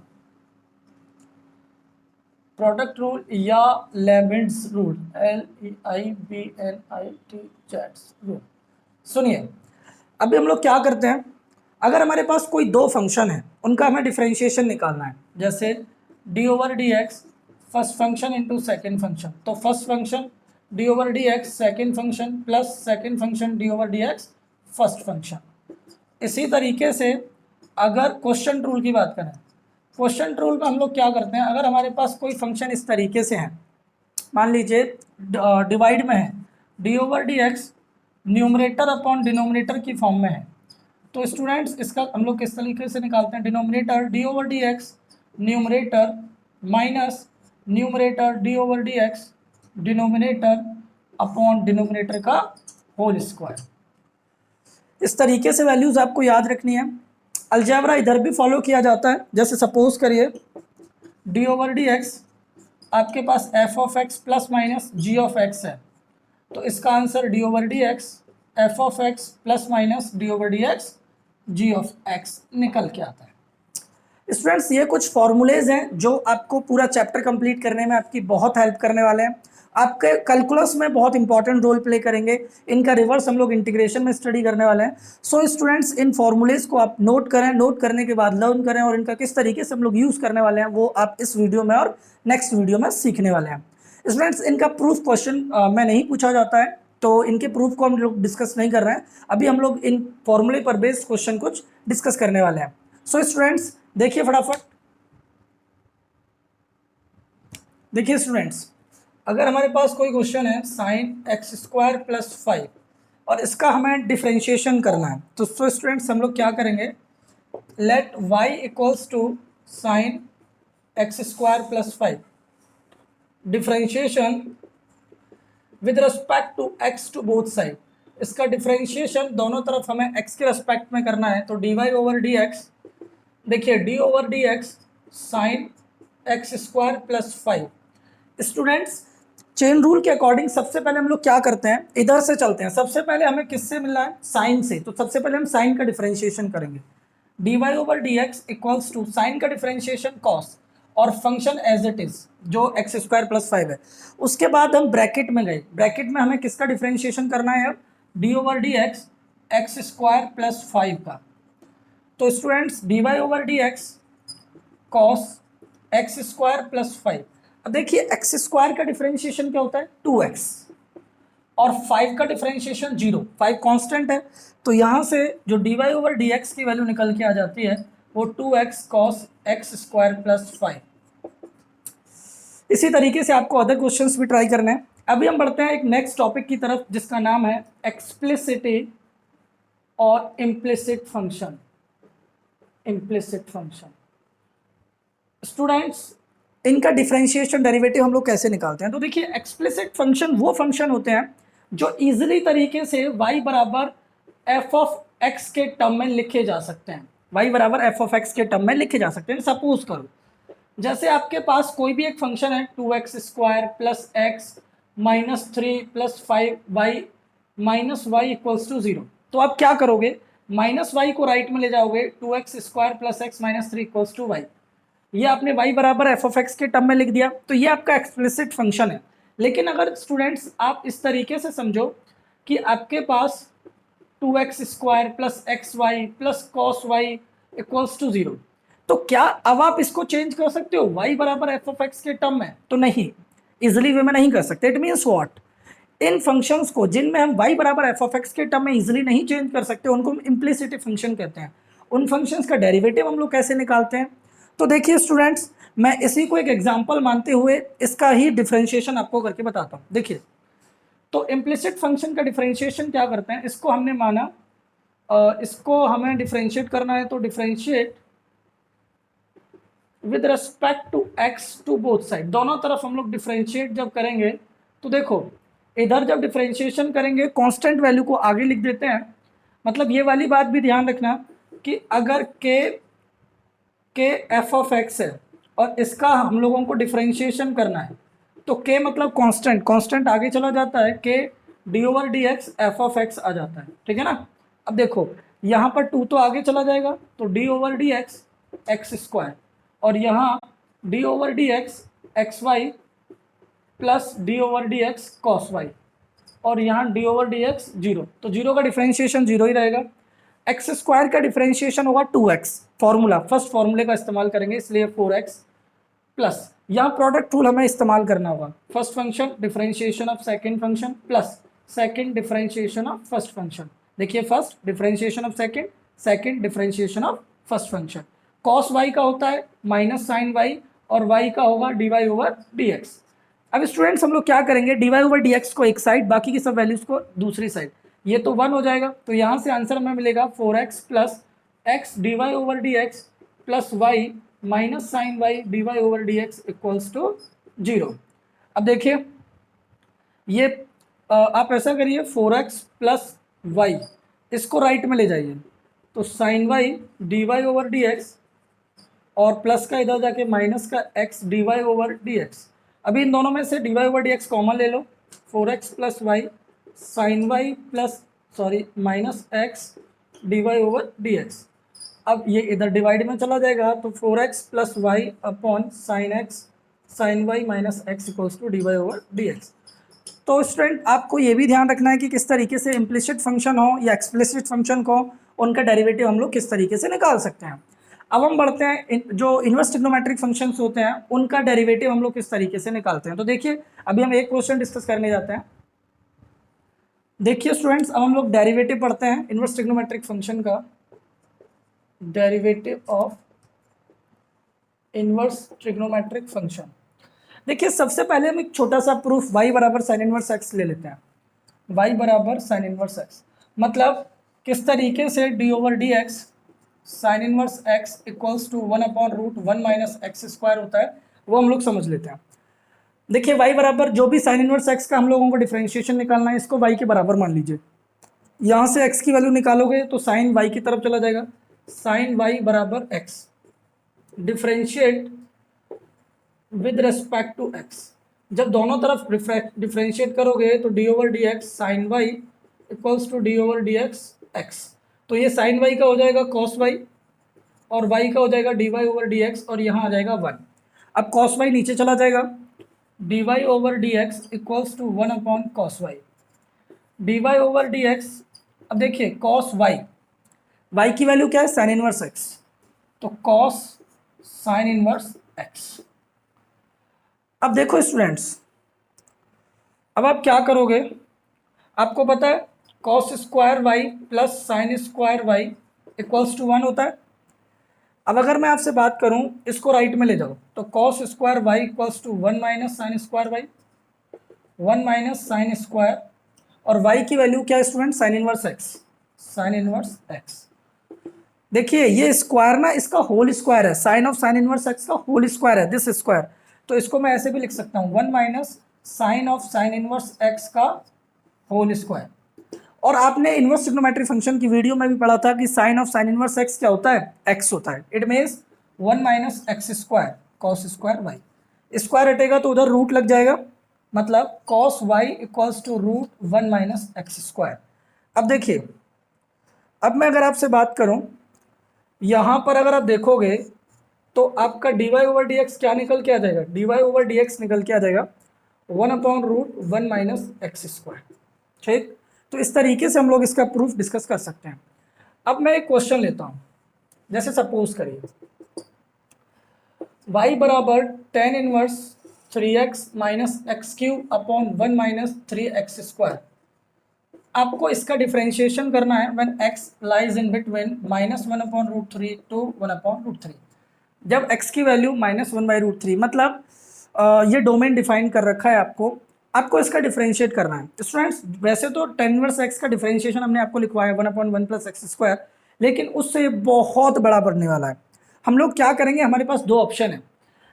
या लेबिनिट्ज रूल, LEIBNITZ रूल। सुनिए, अभी हम लोग क्या करते हैं, अगर हमारे पास कोई दो फंक्शन है, उनका हमें डिफरेंशिएशन निकालना है, जैसे D over D X first function into second function, तो first function D over D X second function plus second function D over D X first function. इसी तरीके से अगर क्वेश्चन रूल की बात करें, क्वेश्चन रूल में हम लोग क्या करते हैं, अगर हमारे पास कोई फंक्शन इस तरीके से है, मान लीजिए डिवाइड में है, D over D x numerator upon denominator की फॉर्म में है, तो स्टूडेंट्स इसका हम लोग किस तरीके से निकालते हैं, denominator D over D x numerator minus numerator D over D x denominator upon denominator का होल स्क्वायर। इस तरीके से वैल्यूज आपको याद रखनी है। अलजेब्रा इधर भी फॉलो किया जाता है, जैसे सपोज करिए डी ओवर डी एक्स आपके पास F of X plus minus G of x है, तो इसका answer D over D X F of X plus minus D over D X G of X निकल के आता है। स्टूडेंट्स ये कुछ फॉर्मूलेज हैं जो आपको पूरा चैप्टर कंप्लीट करने में आपकी बहुत हेल्प करने वाले हैं, आपके कैलकुलस में बहुत इंपॉर्टेंट रोल प्ले करेंगे। इनका रिवर्स हम लोग इंटीग्रेशन में स्टडी करने वाले हैं। सो स्टूडेंट्स इन फॉर्मूलेज को आप नोट करें, नोट करने के बाद लर्न करें, और इनका किस तरीके से हम लोग यूज़ करने वाले हैं वो आप इस वीडियो में और नेक्स्ट वीडियो में सीखने वाले हैं। स्टूडेंट्स इनका प्रूफ क्वेश्चन में नहीं पूछा जाता है, तो इनके प्रूफ को हम लोग डिस्कस नहीं कर रहे हैं, अभी हम लोग इन फॉर्मूले पर बेस्ड क्वेश्चन कुछ डिस्कस करने वाले हैं। सो स्टूडेंट्स देखिए फटाफट, देखिए स्टूडेंट्स, अगर हमारे पास कोई क्वेश्चन है साइन एक्स स्क्वायर प्लस 5 और इसका हमें डिफरेंशिएशन करना है, तो स्टूडेंट्स हम लोग क्या करेंगे, let y equals to sine x square plus 5 differentiation with respect to x to both side. इसका डिफरेंशिएशन दोनों तरफ हमें x के रिस्पेक्ट में करना है, तो D Y over D X, देखिए D over D x sine x square plus 5। Students chain rule के अकॉर्डिंग सबसे पहले हम लोग क्या करते हैं, इधर से चलते हैं। सबसे पहले हमें किससे मिलना है, साइन से। तो सबसे पहले हम साइन का डिफरेंशिएशन करेंगे। D Y over D x equals to sine का डिफरेंशिएशन कॉस और फंक्शन एज इट इज जो एक्स स्क्वायर प्लस 5 है। उसके बाद हम ब्रैकेट में गए, ब्रैकेट में हमें किसका डिफरेंशिएशन करना है, अब d over D x x square plus 5 का। तो students d Y over D x cos x square plus 5। अब देखिए एक्स स्क्वायर का डिफरेंशिएशन क्या होता है, 2x, और 5 का डिफरेंशिएशन 0, 5 कांस्टेंट है। तो यहाँ से जो d Y over D x की वैल्यू निकल के आ जाती है वो 2x cos x square plus 5। इसी तरीके से आपको अदर क्वेश्चंस भी ट्राई करने हैं। अभी हम बढ़ते हैं एक नेक्स्ट टॉपिक की तरफ जिसका नाम है एक्सप्लिसिटी और implicit function. Implicit function students, इनका डिफरेंशिएशन डेरिवेटिव हम लोग कैसे निकालते हैं। तो देखिए एक्सप्लिसिट फंक्शन वो फंक्शन होते हैं जो इजीली तरीके से y बराबर एफ ऑफ एक्स के टर्म में लिखे जा सकते हैं। y बराबर एफ ऑफ एक्स के टर्म में लिखे जा सकते हैं। सपोज करो जैसे आपके पास कोई भी एक फंक्शन है 2x square plus x minus 3 plus 5y minus y equals to 0। तो आप क्या करोगे, माइनस वाई को राइट में ले जाओगे, 2x square plus x minus 3 equals to y. ये आपने y बराबर एफ ऑफ एक्स के टर्म में लिख दिया। तो ये आपका एक्सप्लिसिट फंक्शन है। लेकिन अगर स्टूडेंट्स आप इस तरीके से समझो कि आपके पास 2x square plus x y plus cos y equals to 0, तो क्या अब आप इसको चेंज कर सकते हो y बराबर एफ ऑफ एक्स के टर्म में? तो नहीं, इजिली वे में नहीं कर सकते। It means what, in functions को जिनमें हम y बराबर एफ ऑफ एक्स के टर्म में इजिली नहीं चेंज कर सकते उनको हम इम्प्लिसिट फंक्शन कहते हैं। उन फंक्शंस का डेरिवेटिव हम लोग कैसे निकालते हैं, तो देखिए स्टूडेंट्स मैं इसी को एक एग्जांपल मानते हुए इसका ही डिफरेंशिएशन आपको करके बताता हूँ। देखिए तो इम्प्लिसिट फंक्शन का डिफरेंशिएशन क्या करते हैं, इसको हमने माना इसको हमें डिफरेंशिएट करना है। तो differentiate with respect to x to both side, दोनों तरफ हम लोग डिफरेंशिएट जब करेंगे तो देखो इधर जब डिफरेंशिएशन करेंगे कांस्टेंट वैल्यू को आगे लिख देते हैं। मतलब ये वाली बात भी ध्यान रखना कि अगर के एफ ऑफ एक्स है और इसका हम लोगों को डिफरेंशिएशन करना है तो के मतलब कांस्टेंट, कांस्टेंट आगे चला जाता है, के D over D X F of X आ जाता है, ठीक है ना। अब देखो यहाँ पर 2 तो आगे चला जाएगा तो d over D x x square, और यहाँ d over D x x y plus d over D x cos y, और यहाँ डी ओवर डी एक्स 0। तो 0 का डिफरेंशिएशन 0 ही रहेगा। एक्स स्क्वायर का डिफरेंशिएशन होगा 2x, फॉर्मूला फर्स्ट फॉर्मूले का इस्तेमाल करेंगे इसलिए 4x प्लस यहाँ प्रोडक्ट रूल हमें इस्तेमाल करना होगा। First function differentiation of second function plus second differentiation of first function. देखिए first differentiation of second, second differentiation of first function. Cos Y का होता है माइनस साइन वाई और वाई का होगा D Y over D x. अब students हम लोग क्या करेंगे, D Y over D X को एक साइड, बाकी की सब वैल्यूज को दूसरी साइड। ये तो 1 हो जाएगा तो यहाँ से आंसर हमें मिलेगा 4x plus x d Y over D x plus y minus sine y d Y over D x equals to 0। अब देखिए ये आप ऐसा करिए 4x प्लस वाई इसको राइट में ले जाइए तो sine y d Y over D x और प्लस का इधर जाके माइनस का x d Y over D x. अभी इन दोनों में से d Y over D x common ले लो, 4x plus y sine y plus sorry minus x d Y over D x. अब ये इधर डिवाइड में चला जाएगा तो 4x plus y upon sine x sine y minus x equals to d Y over D x. तो student आपको ये भी ध्यान रखना है कि किस तरीके से इम्प्लिसिट फंक्शन हो या एक्सप्लिसिट फंक्शन को उनका डेरिवेटिव हम लोग किस तरीके से निकाल सकते हैं। अब हम बढ़ते हैं जो इनवर्स ट्रिग्नोमेट्रिक फंक्शंस होते हैं उनका डेरिवेटिव हम लोग किस तरीके से निकालते हैं। तो देखिए अभी हम एक क्वेश्चन डिस्कस करने जाते हैं। देखिए स्टूडेंट्स अब हम लोग डेरिवेटिव पढ़ते हैं इनवर्स ट्रिग्नोमेट्रिक फंक्शन का, derivative of inverse trigonometric function. देखिए सबसे पहले हम एक छोटा सा प्रूफ y बराबर साइन इनवर्स एक्स ले लेते हैं। y बराबर साइन इनवर्स एक्स मतलब किस तरीके से d over D x sine inverse x equals to 1 upon root 1 minus x square होता है वो हम लोग समझ लेते हैं। देखिए y बराबर जो भी साइन इनवर्स x का हम लोगों को डिफरेंशिएशन निकालना है इसको y के बराबर मान लीजिए। यहाँ से x की वैल्यू निकालोगे तो साइन y की तरफ चला जाएगा, साइन y बराबर x differentiate with respect to x। जब दोनों तरफ डिफ्रेंशिएट करोगे तो d over D x sine y equals to d over D x x. तो ये साइन वाई का हो जाएगा कॉस वाई और वाई का हो जाएगा d Y over D x और यहाँ आ जाएगा 1। अब कॉस वाई नीचे चला जाएगा, d Y over D x equals to 1 upon cos y, d Y over D x. अब देखिए कॉस वाई, वाई की वैल्यू क्या है साइन इनवर्स एक्स, तो कॉस साइन इनवर्स एक्स। अब देखो स्टूडेंट्स, अब आप क्या करोगे, आपको पता है cos square y plus sine square y equals to 1 होता है। अब अगर मैं आपसे बात करूं इसको राइट में ले जाओ तो cos square y equals to 1 minus sine square y, 1 minus sine square, और वाई की वैल्यू क्या है student sine inverse x, sine inverse x. देखिए ये स्क्वायर ना इसका होल स्क्वायर है, sine of sine inverse x का होल स्क्वायर है दिस स्क्वायर, तो इसको मैं ऐसे भी लिख सकता हूँ 1 minus sine of sine inverse x का होल स्क्वायर। और आपने इनवर्स ट्रिग्नोमेट्रिक फंक्शन की वीडियो में भी पढ़ा था कि sine of sine inverse x क्या होता है, एक्स होता है। It means 1 minus x square cos square y, square हटेगा तो उधर रूट लग जाएगा, मतलब cos y equals to root 1 minus x square. अब देखिए, अब मैं अगर आपसे बात करूं यहाँ पर अगर आप देखोगे तो आपका d Y over D x क्या निकल के आ जाएगा, d Y over D x निकल के आ जाएगा 1 upon root 1 minus x square. ठीक, तो इस तरीके से हम लोग इसका प्रूफ डिस्कस कर सकते हैं। अब मैं एक क्वेश्चन लेता हूं, जैसे सपोज करिए y बराबर tan inverse 3x minus x cube upon 1 minus 3x square. आपको इसका डिफरेंशिएशन करना है when x lies in between minus 1 upon root 3 to 1 upon root 3। जब x की वैल्यू माइनस 1 बाई रूट 3, मतलब ये डोमेन डिफाइन कर रखा है आपको इसका डिफरेंशिएट करना है। स्टूडेंट्स वैसे तो टेन इनवर्स एक्स का डिफरेंशिएशन हमने आपको लिखवाया 1 अपॉन 1 प्लस एक्स स्क्वायर, लेकिन उससे ये बहुत बड़ा बनने वाला है। हम लोग क्या करेंगे, हमारे पास दो ऑप्शन है,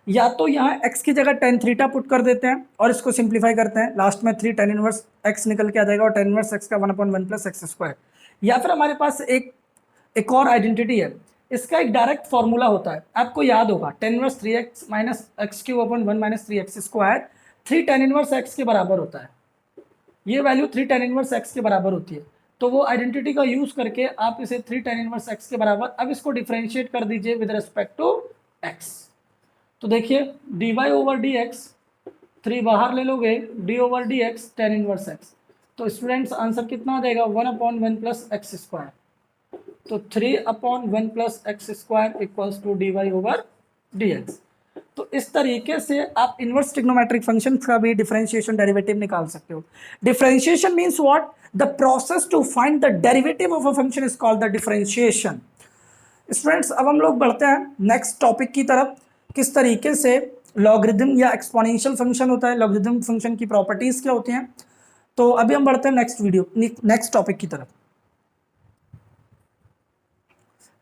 या तो यहाँ x की जगह टेन थीटा पुट कर देते हैं और इसको सिंप्लीफाई करते हैं, लास्ट में 3 टेन इनवर्स x निकल के आ जाएगा और टेन इनवर्स x का 1 अपॉन 1 प्लस एक्स स्क्वायर। या फिर हमारे पास एक और आइडेंटिटी है, इसका एक डायरेक्ट फॉर्मूला होता है, आपको याद होगा ten inverse 3x minus x cube upon 1 minus 3x square 3 tan inverse x के बराबर होता है। ये वैल्यू 3 टेन इनवर्स x के बराबर होती है, तो वो आइडेंटिटी का यूज करके आप इसे 3 टेन इनवर्स x के बराबर, अब इसको डिफरेंशिएट कर दीजिए विद रिस्पेक्ट टू x। तो देखिए d Y over D x, 3 बाहर ले लोगे, d over D x tan inverse x, तो स्टूडेंट्स आंसर कितना आ जाएगा 1 अपॉन 1 प्लस एक्स स्क्वायर। तो 3 upon 1 plus x square equals to d Y over D x. तो इस तरीके से आप इनवर्स ट्रिग्नोमेट्रिक फंक्शन का भी डिफरेंशिएशन डेरिवेटिव निकाल सकते हो। Differentiation means what, the process to find the derivative of a function is called the differentiation. Students अब हम लोग बढ़ते हैं नेक्स्ट टॉपिक की तरफ, किस तरीके से लॉगरिदम या एक्सपोनेंशियल फंक्शन होता है, लॉगरिदम फंक्शन की प्रॉपर्टीज क्या होती हैं। तो अभी हम बढ़ते हैं नेक्स्ट टॉपिक की तरफ।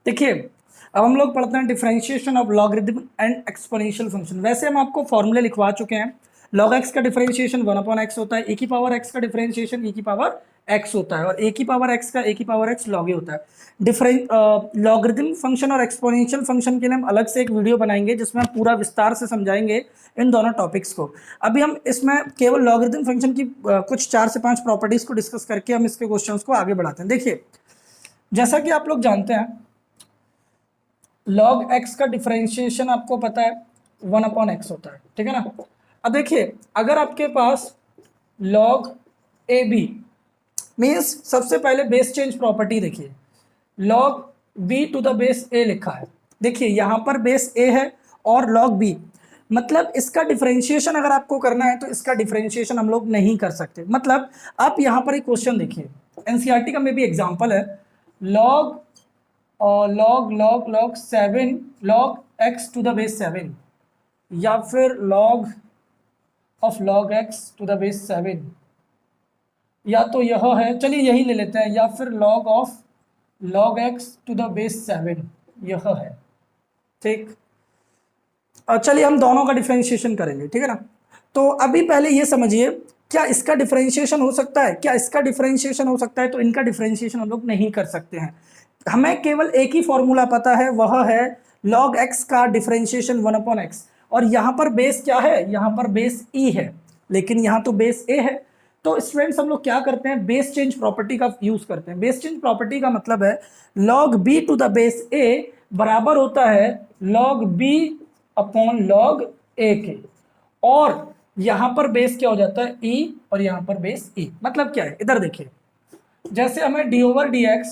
देखिए अब हम लोग पढ़ते हैं differentiation of logarithm and exponential function. वैसे हम आपको फॉर्मूले लिखवा चुके हैं, लॉग एक्स का डिफरेंशिएशन 1 अपॉन एक्स होता है, ए की पावर एक्स का डिफरेंशिएशन ए की पावर एक्स होता है, और ए की पावर एक्स का ए की पावर एक्स लॉग ए होता है। लॉगरिदम फंक्शन और एक्सपोनेंशियल फंक्शन के लिए हम अलग से एक वीडियो बनाएंगे जिसमें हम पूरा विस्तार से समझाएंगे इन दोनों टॉपिक्स को। अभी हम इसमें केवल लॉगरिदम फंक्शन की कुछ 4 से 5 प्रॉपर्टीज को डिस्कस करके हम इसके क्वेश्चन को आगे बढ़ाते हैं। देखिए जैसा कि आप लोग जानते हैं लॉग एक्स का डिफरेंशिएशन आपको पता है 1 अपॉन एक्स होता है, ठीक है ना। अब देखिए अगर आपके पास लॉग ए बी मीन्स सबसे पहले बेस चेंज प्रॉपर्टी देखिए, log B to the base A लिखा है। देखिए यहाँ पर बेस ए है और लॉग बी, मतलब इसका डिफरेंशिएशन अगर आपको करना है तो इसका डिफरेंशिएशन हम लोग नहीं कर सकते। मतलब आप यहाँ पर एक क्वेश्चन देखिए, एनसीईआरटी का में भी एग्जाम्पल है, log log log log 7 log x to the base 7, या फिर log of log x to the base 7, या तो यह है, चलिए यही ले लेते हैं, या फिर log of log x to the base 7 यह है, ठीक। चलिए हम दोनों का डिफरेंशिएशन करेंगे, ठीक है ना। तो अभी पहले ये समझिए क्या इसका डिफरेंशिएशन हो सकता है, क्या इसका डिफरेंशिएशन हो सकता है, तो इनका डिफरेंशिएशन हम लोग नहीं कर सकते हैं। हमें केवल एक ही फॉर्मूला पता है, वह है log x का डिफरेंशिएशन 1 अपॉन एक्स, और यहाँ पर बेस क्या है, यहाँ पर बेस ई है, लेकिन यहाँ तो बेस ए है। तो स्टूडेंट्स हम लोग क्या करते हैं, बेस चेंज प्रॉपर्टी का यूज करते हैं। बेस चेंज प्रॉपर्टी का मतलब है log b to the base a बराबर होता है log b upon log a के, और यहां पर बेस क्या हो जाता है e और यहां पर बेस e। मतलब क्या है, इधर देखिए, जैसे हमें d over D x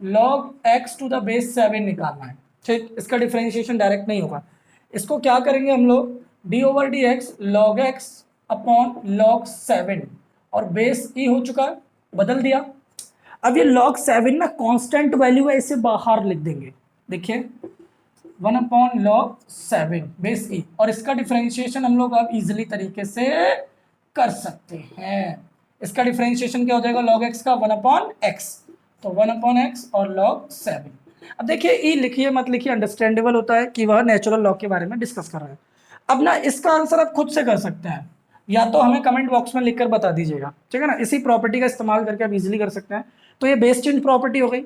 log x to the base 7 निकालना है, ठीक, इसका डिफरेंशिएशन डायरेक्ट नहीं होगा। इसको क्या करेंगे हम लोग, d over D x log x upon log 7, और बेस e हो चुका है, बदल दिया। अब ये log 7 ना कांस्टेंट वैल्यू है, इसे बाहर लिख देंगे, देखिए 1 अपॉन लॉग 7 बेस ई, और इसका डिफरेंशिएशन हम लोग अब इजिली तरीके से कर सकते हैं। इसका डिफरेंशिएशन क्या हो जाएगा, log x का 1 अपॉन एक्स, तो 1 अपॉन एक्स और log 7। अब देखिए ई लिखिए मत लिखिए, अंडरस्टैंडेबल होता है कि वह नेचुरल लॉ के बारे में डिस्कस कर रहा है। अब ना इसका आंसर आप खुद से कर सकते हैं, या तो हमें कमेंट बॉक्स में लिखकर बता दीजिएगा, ठीक है ना। इसी प्रॉपर्टी का इस्तेमाल करके आप इजीली कर सकते हैं। तो ये बेस चेंज प्रॉपर्टी हो गई।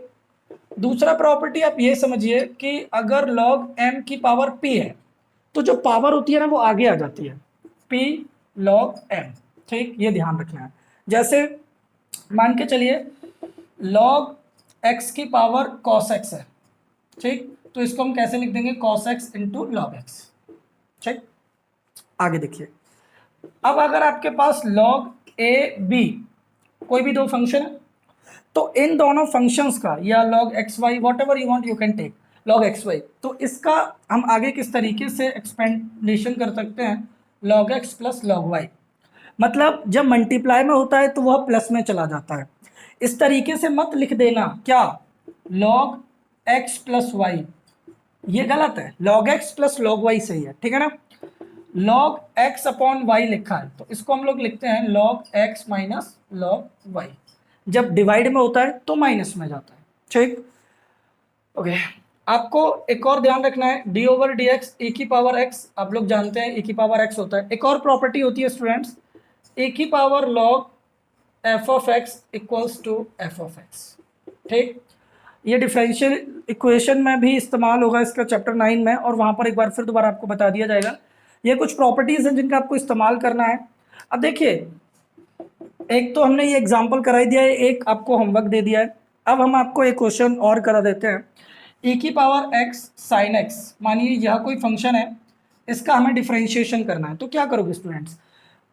दूसरा प्रॉपर्टी आप ये समझिए कि अगर log m की पावर p है तो जो पावर होती है ना वो आगे आ जाती है, p log m, ठीक, ये ध्यान रखना है। जैसे मान के चलिए log x की पावर cos x है, ठीक, तो इसको हम कैसे लिख देंगे, cos x into log x, ठीक। आगे देखिए, अब अगर आपके पास log a b कोई भी दो फंक्शन है, तो इन दोनों फंक्शंस का, या log x y whatever you want you can take log x y, तो इसका हम आगे किस तरीके से एक्सपेंडेशन कर सकते हैं, log x plus log y। मतलब जब मल्टीप्लाई में होता है तो वह प्लस में चला जाता है। इस तरीके से मत लिख देना क्या, log x प्लस वाई, ये गलत है, log x plus log y सही है, ठीक है ना। log x अपॉन y लिखा है, तो इसको हम लोग लिखते हैं log x minus log y। जब डिवाइड में होता है तो माइनस में जाता है, ठीक, ओके। आपको एक और ध्यान रखना है, d over D X A की पावर x, आप लोग जानते हैं e की पावर x होता है। एक और प्रॉपर्टी होती है स्टूडेंट्स, e की power log f of x equals to f of x, ठीक। ये डिफरेंशियल इक्वेशन में भी इस्तेमाल होगा इसका चैप्टर 9 में, और वहां पर एक बार फिर दोबारा आपको बता दिया जाएगा। ये कुछ प्रॉपर्टीज हैं जिनका आपको इस्तेमाल करना है। अब देखिए, एक तो हमने ये एग्जाम्पल करा दिया है, एक आपको होमवर्क दे दिया है। अब हम आपको एक क्वेश्चन और करा देते हैं, e की पावर x साइन x, मानिए यह कोई फंक्शन है, इसका हमें डिफरेंशिएशन करना है। तो क्या करोगे स्टूडेंट्स,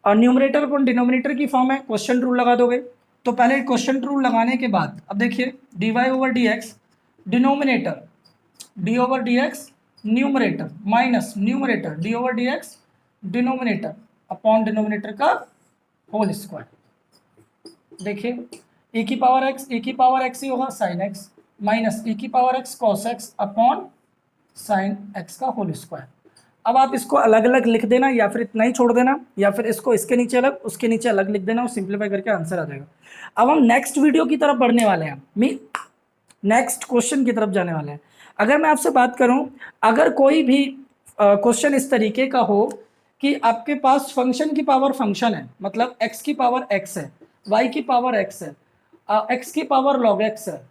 न्यूमरेटर अपॉन डिनोमिनेटर की फॉर्म है, क्वेश्चन रूल लगा दोगे। तो पहले क्वेश्चन रूल लगाने के बाद अब देखिए dy over D x denominator, d over D x numerator minus numerator d over D x denominator upon denominator का होल स्क्वायर। देखिए e की पावर x ही होगा साइन x, माइनस e की power x cos x upon sine x का whole square. अब आप इसको अलग अलग लिख देना, या फिर इतना ही छोड़ देना, या फिर इसको इसके नीचे अलग उसके नीचे अलग लिख देना, और सिंप्लीफाई करके आंसर आ जाएगा। अब हम नेक्स्ट वीडियो की तरफ बढ़ने वाले हैं, नेक्स्ट क्वेश्चन की तरफ जाने वाले हैं। अगर मैं आपसे बात करूं, अगर कोई भी क्वेश्चन इस तरीके का हो कि आपके पास फंक्शन की पावर फंक्शन है, मतलब x की पावर x है, y की पावर x है, x की पावर log x है,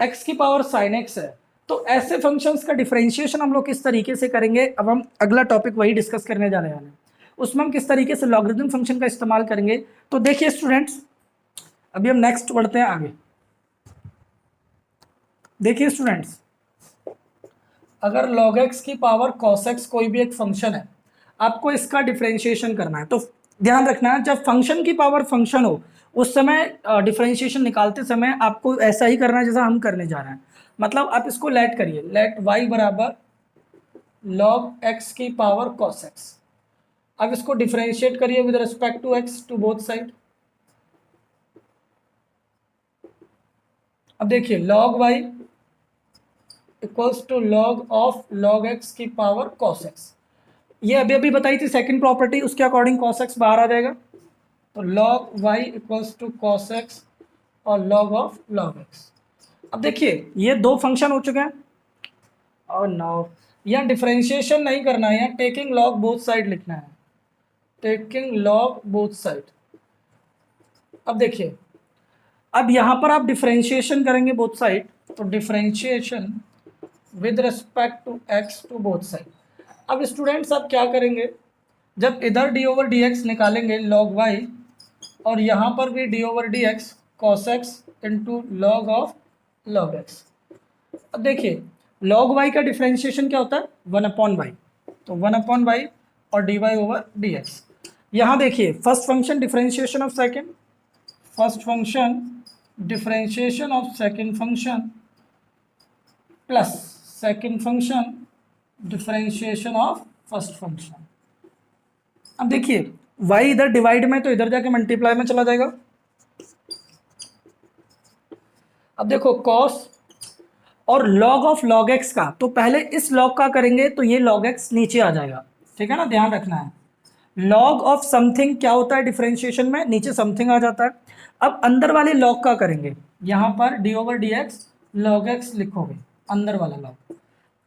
x की पावर sin x है, तो ऐसे फंक्शंस का डिफरेंशिएशन हम लोग किस तरीके से करेंगे। अब हम अगला टॉपिक वही डिस्कस करने जाने वाले हैं, उसमें हम किस तरीके से लॉगरिथम फंक्शन का इस्तेमाल करेंगे। तो देखिए स्टूडेंट्स, अभी हम नेक्स्ट बढ़ते हैं आगे। देखिए स्टूडेंट्स, अगर log x की पावर cos x कोई भी एक फंक्शन है, आपको इसका डिफरेंशिएशन करना है। तो ध्यान रखना है, जब फंक्शन की पावर फंक्शन हो उस समय डिफरेंशिएशन निकालते समय आपको ऐसा ही करना है जैसा हम करने जा रहे हैं। मतलब आप इसको लेट करिए, लेट y बराबर log x की पावर cos x। अब इसको डिफरेंशिएट करिए with respect to x to both side. अब देखिए log y equals to log of log x की पावर cos x। ये अभी अभी बताई थी सेकंड प्रॉपर्टी, उसके अकॉर्डिंग cos x बाहर आ जाएगा। तो log y equals to cos x और log ऑफ log x। अब देखिए ये दो फंक्शन हो चुके हैं, और नाउ यहाँ डिफरेंशिएशन नहीं करना है, यहाँ टेकिंग log बोथ साइड लिखना है, टेकिंग log बोथ साइड। अब देखिए, अब यहाँ पर आप डिफरेंशिएशन करेंगे बोथ साइड, तो differentiation with respect to x to both side. अब स्टूडेंट्स आप क्या करेंगे, जब इधर डी ओवर डी एक्स निकालेंगे लॉग वाई, और यहाँ पर भी d over D x cos x into log of log x. अब देखिए लॉग वाई का डिफ्रेंशिएशन क्या होता है, 1/y, तो 1/y और d Y over D x. यहाँ देखिए first function differentiation of second, first function differentiation of second function plus second function differentiation of first function. अब देखिए y इधर डिवाइड में तो इधर जाके मल्टीप्लाई में चला जाएगा। अब देखो cos और log ऑफ log x का, तो पहले इस log का करेंगे तो ये log x नीचे आ जाएगा, ठीक है ना, ध्यान रखना है। log ऑफ समथिंग क्या होता है डिफरेंशिएशन में, नीचे समथिंग आ जाता है। अब अंदर वाले log का करेंगे, यहाँ पर D over D x log x लिखोगे, अंदर वाला log।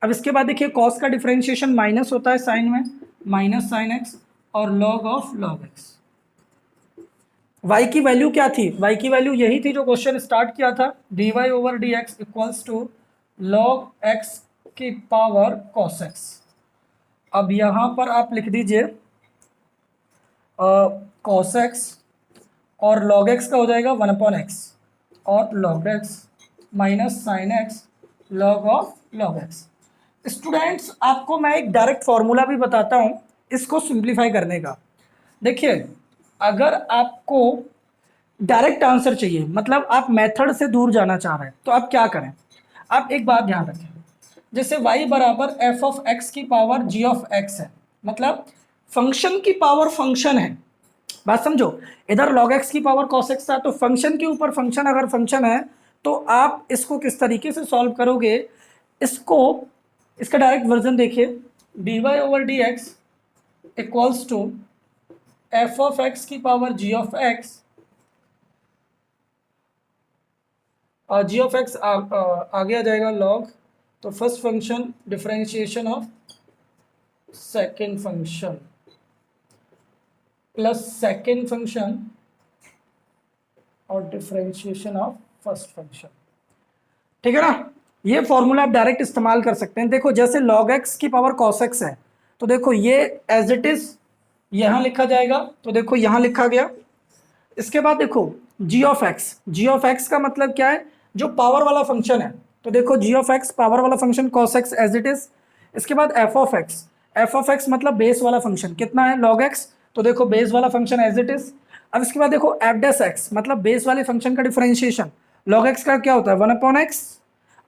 अब इसके बाद देखिए cos का डिफरेंशिएशन माइनस होता है साइन में, माइनस साइन एक्स और log of log x। y की वैल्यू क्या थी, y की वैल्यू यही थी जो क्वेश्चन स्टार्ट किया था, dy over D x equals to log x की पावर cos x। अब यहाँ पर आप लिख दीजिए cos x और log x का हो जाएगा 1/x और log x minus sine x log of log x। Students आपको मैं एक डायरेक्ट फॉर्मूला भी बताता हूँ इसको सिंप्लीफाई करने का। देखिए अगर आपको डायरेक्ट आंसर चाहिए, मतलब आप मेथड से दूर जाना चाह रहे हैं, तो आप क्या करें, आप एक बात ध्यान रखें, जैसे y बराबर एफ ऑफ एक्स की पावर जी ऑफ एक्स है, मतलब फंक्शन की पावर फंक्शन है, बात समझो। इधर log x की पावर cos x था, तो फंक्शन के ऊपर फंक्शन अगर फंक्शन है तो आप इसको किस तरीके से सॉल्व करोगे, इसको इसका डायरेक्ट वर्जन देखिए, d Y over D x equals to f of x की पावर जी ऑफ एक्स, और जी ऑफ एक्स आगे आ जाएगा लॉग, तो first function differentiation of second function plus second function और डिफरेंशिएशन ऑफ फर्स्ट फंक्शन, ठीक है ना। ये फॉर्मूला आप डायरेक्ट इस्तेमाल कर सकते हैं। देखो जैसे log x की पावर cos x है, तो देखो ये एज इट इज यहाँ लिखा जाएगा, तो देखो यहाँ लिखा गया। इसके बाद देखो g ऑफ x का मतलब क्या है, जो पावर वाला फंक्शन है, तो देखो g ऑफ x पावर वाला function cos x as it is. इसके बाद f ऑफ x मतलब बेस वाला फंक्शन कितना है log x, तो देखो बेस वाला फंक्शन एज इट इज। अब इसके बाद देखो f डैश x मतलब बेस वाले फंक्शन का डिफरेंशिएशन, log x का क्या होता है 1/x।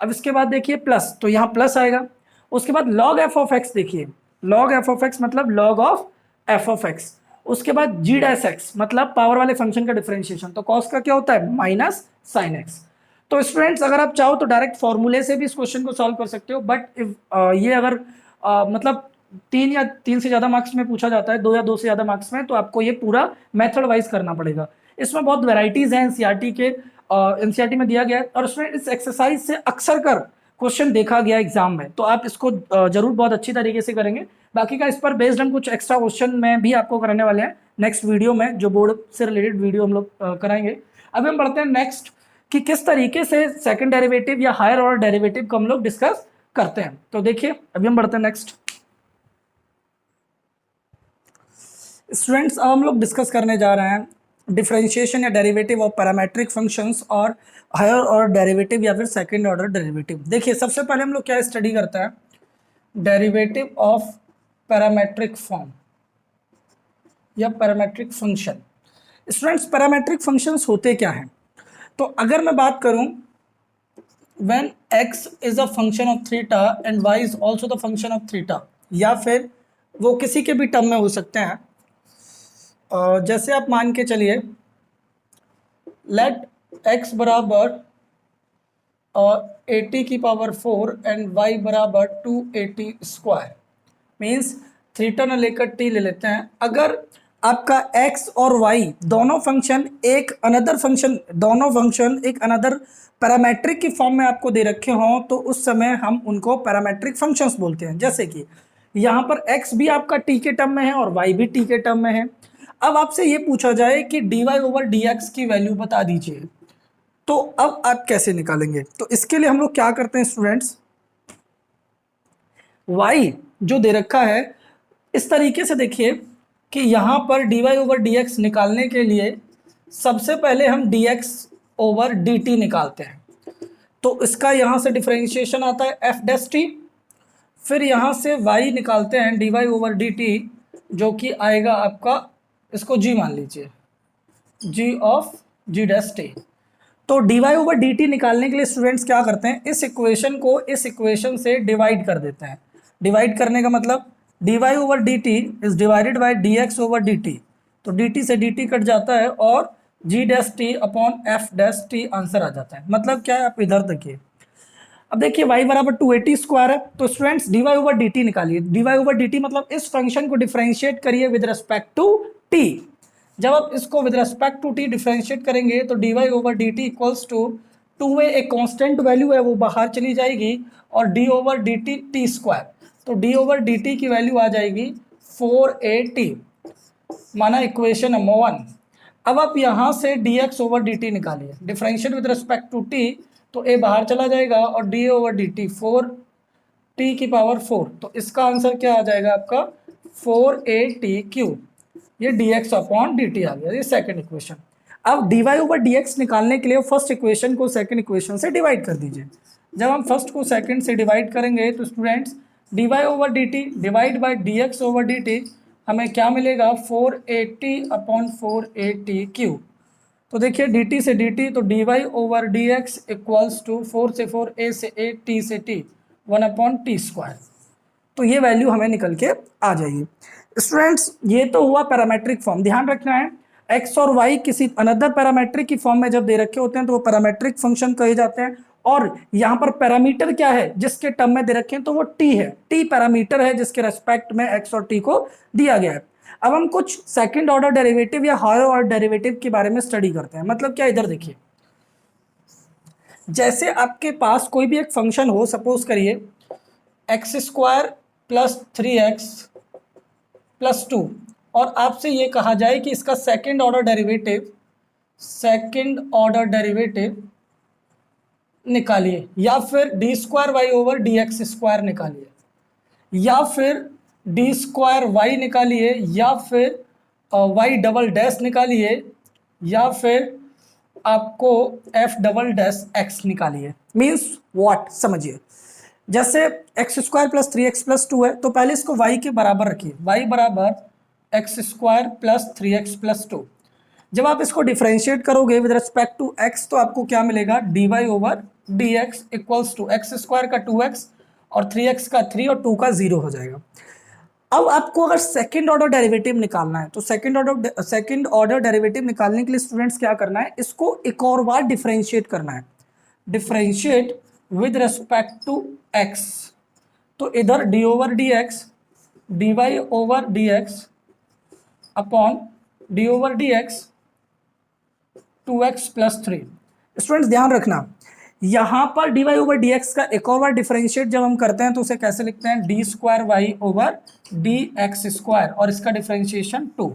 अब इसके बाद देखिए प्लस, तो यहाँ प्लस आएगा। उसके बाद log f ऑफ x, देखिए log f ऑफ x मतलब log of f of x। उसके बाद g डैश x मतलब पावर वाले फंक्शन का डिफरेंशिएशन, तो cos का क्या होता है माइनस साइन x। तो स्टूडेंट्स अगर आप चाहो तो डायरेक्ट फॉर्मूले से भी इस क्वेश्चन को सॉल्व कर सकते हो, बट ये अगर मतलब 3 या 3 से ज़्यादा मार्क्स में पूछा जाता है, 2 या 2 से ज़्यादा मार्क्स में, तो आपको ये पूरा मेथड वाइज करना पड़ेगा। इसमें बहुत वेराइटीज़ हैं एनसीईआरटी के, एनसीईआरटी में दिया गया है, और उसमें इस एक्सरसाइज से अक्सर कर क्वेश्चन देखा गया एग्जाम में, तो आप इसको जरूर बहुत अच्छी तरीके से करेंगे। बाकी का इस पर बेस्ड हम कुछ एक्स्ट्रा क्वेश्चन में भी आपको कराने वाले हैं नेक्स्ट वीडियो में, जो बोर्ड से रिलेटेड वीडियो हम लोग कराएंगे। अभी हम बढ़ते हैं नेक्स्ट कि किस तरीके से सेकंड डेरिवेटिव या हायर ऑर्डर डेरिवेटिव को हम लोग डिस्कस करते हैं। तो देखिए अभी हम बढ़ते हैं नेक्स्ट। स्टूडेंट्स अब हम लोग डिस्कस करने जा रहे हैं डिफरेंशिएशन या डेरिवेटिव ऑफ पैरामेट्रिक फंक्शंस और हायर ऑर्डर डेरिवेटिव या फिर सेकंड ऑर्डर डेरिवेटिव। देखिए सबसे पहले हम लोग क्या स्टडी करते हैं, डेरिवेटिव ऑफ पैरामेट्रिक फॉर्म या parametric function. Students parametric functions होते क्या हैं, तो अगर मैं बात करूं when x is a function of theta and y is also the function of theta, या फिर वो किसी के भी टर्म में हो सकते हैं। जैसे आप मान के चलिए लेट x बराबर 80 की पावर 4 एंड y बराबर 280 स्क्वायर, मीन्स थीटा न लेकर t ले लेते हैं। अगर आपका x और y दोनों फंक्शन एक अनदर पैरामेट्रिक की फॉर्म में आपको दे रखे हों, तो उस समय हम उनको पैरामेट्रिक फंक्शंस बोलते हैं। जैसे कि यहाँ पर x भी आपका t के टर्म में है और y भी t के टर्म में है। अब आपसे ये पूछा जाए कि dy ओवर dx की वैल्यू बता दीजिए, तो अब आप कैसे निकालेंगे, तो इसके लिए हम लोग क्या करते हैं स्टूडेंट्स, y जो दे रखा है इस तरीके से देखिए कि यहाँ पर dy ओवर dx निकालने के लिए सबसे पहले हम dx ओवर dt निकालते हैं, तो इसका यहाँ से डिफरेंशिएशन आता है f डैश t, फिर यहाँ से y निकालते हैं dy ओवर dt जो कि आएगा आपका, इसको g मान लीजिए, g of g dash t। तो dy ओवर dt निकालने के लिए स्टूडेंट्स क्या करते हैं, इस इक्वेशन को इस इक्वेशन से डिवाइड कर देते हैं। डिवाइड करने का मतलब dy over dt is divided by dx over dt, तो dt से dt कट जाता है और g dash t upon f dash t answer आ जाता है। मतलब क्या है, आप इधर देखिए, अब देखिए y बराबर 280 स्क्वायर है, तो स्टूडेंट्स dy ओवर dt निकालिए। dy ओवर dt मतलब इस फंक्शन को डिफरेंशिएट करिए विद रिस्पेक्ट टू t। जब आप इसको with respect to t differentiate करेंगे तो dy over dt equals to 2a एक कांस्टेंट वैल्यू है वो बाहर चली जाएगी और d over dt t square, तो d ओवर dt की वैल्यू आ जाएगी 4at, माना इक्वेशन नंबर 1। अब आप यहाँ से dx ओवर dt निकालिए, differentiate with respect to t, तो a बाहर चला जाएगा और d ओवर dt 4t की पावर 4, तो इसका आंसर क्या आ जाएगा आपका 4at³, ये dx अपॉन dt आ गया, ये सेकंड इक्वेशन। अब dy ओवर dx निकालने के लिए फर्स्ट इक्वेशन को सेकंड इक्वेशन से डिवाइड कर दीजिए। जब हम फर्स्ट को सेकंड से डिवाइड करेंगे तो students dy over dt divide by dx over dt हमें क्या मिलेगा 4at अपॉन 4at³। तो देखिए dt से dt, तो dy over dx equals to 4 से 4 a से a t से t 1 अपॉन टी स्क्वायर, तो ये वैल्यू हमें निकल के आ जाएगी। स्टूडेंट्स ये तो हुआ पैरामेट्रिक फॉर्म, ध्यान रखना है x और y किसी अनदर पैरामेट्रिक की फॉर्म में जब दे रखे होते हैं तो वो पैरामेट्रिक फंक्शन कहे जाते हैं, और यहाँ पर पैरामीटर क्या है जिसके टर्म में दे रखे हैं, तो वो t है, t पैरामीटर है जिसके रेस्पेक्ट में x और t को दिया गया है। अब हम कुछ सेकंड ऑर्डर डेरिवेटिव या हायर ऑर्डर डेरिवेटिव के बारे में स्टडी करते हैं। मतलब क्या, इधर देखिए, जैसे आपके पास कोई भी एक फंक्शन हो, सपोज करिए x square plus 3x plus 2, और आपसे ये कहा जाए कि इसका सेकंड ऑर्डर डेरिवेटिव निकालिए, या फिर d square y over D x square निकालिए, या फिर डी स्क्वायर वाई निकालिए, या फिर वाई डबल डैश निकालिए, या फिर आपको एफ डबल डैश एक्स निकालिए। मीन्स व्हाट, समझिए, जैसे x square plus 3x plus 2 है, तो पहले इसको y के बराबर रखिए, y बराबर x square plus 3x plus 2। जब आप इसको डिफरेंशिएट करोगे विद रिस्पेक्ट टू x तो आपको क्या मिलेगा, dy over dx equals to x square का 2x और 3x का 3 और 2 का 0 हो जाएगा। अब आपको अगर सेकंड ऑर्डर डेरिवेटिव निकालना है तो सेकंड ऑर्डर डेरिवेटिव निकालने के लिए स्टूडेंट्स क्या करना है, इसको एक और बार डिफरेंशिएट करना है, differentiate with respect to x। तो इधर d over D x, d Y over D x upon d over D x 2x plus 3। Students ध्यान रखना, यहाँ पर dy ओवर dx का एक और बार डिफरेंशिएट जब हम करते हैं तो उसे कैसे लिखते हैं, d square y over D x square, और इसका डिफरेंशिएशन 2,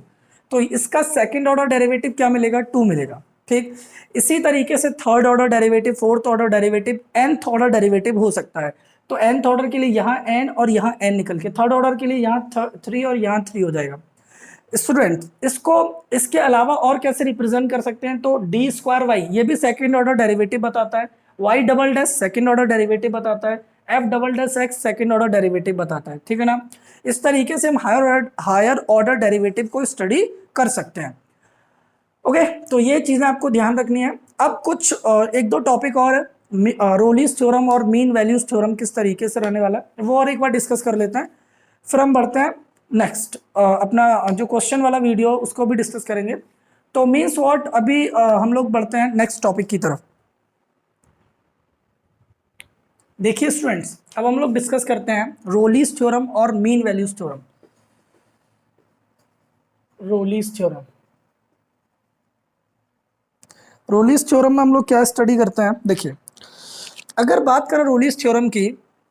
तो इसका सेकंड ऑर्डर डेरिवेटिव क्या मिलेगा, 2 मिलेगा। ठीक, इसी तरीके से third order derivative, fourth order derivative, nth order derivative हो सकता है। तो nth ऑर्डर के लिए यहाँ n और यहाँ n निकल के, थर्ड ऑर्डर के लिए यहाँ 3 और यहाँ 3 हो जाएगा। स्टूडेंट इसको इसके अलावा और कैसे रिप्रेजेंट कर सकते हैं, तो डी स्क्वायर वाई ये भी सेकंड ऑर्डर डेरिवेटिव बताता है, y double dash second order derivative बताता है, f double dash x second order derivative बताता है। ठीक है ना, इस तरीके से हम हायर ऑर्डर डेरिवेटिव को स्टडी कर सकते हैं। ओके, तो ये चीज़ें आपको ध्यान रखनी है। अब कुछ एक दो टॉपिक और है, रोलीज थ्योरम और मीन वैल्यूज थ्योरम किस तरीके से रहने वाला है वो और एक बार डिस्कस कर लेते हैं, फिर हम बढ़ते हैं नेक्स्ट अपना जो क्वेश्चन वाला वीडियो उसको भी डिस्कस करेंगे। तो मीन्स व्हाट, अभी हम लोग बढ़ते हैं नेक्स्ट टॉपिक की तरफ। देखिए स्टूडेंट्स, अब हम लोग डिस्कस करते हैं रोलीज थ्योरम और मीन वैल्यूज थ्योरम। रोलीज थ्योरम में हम लोग क्या स्टडी करते हैं, देखिए अगर बात करें रोलीज थ्योरम की,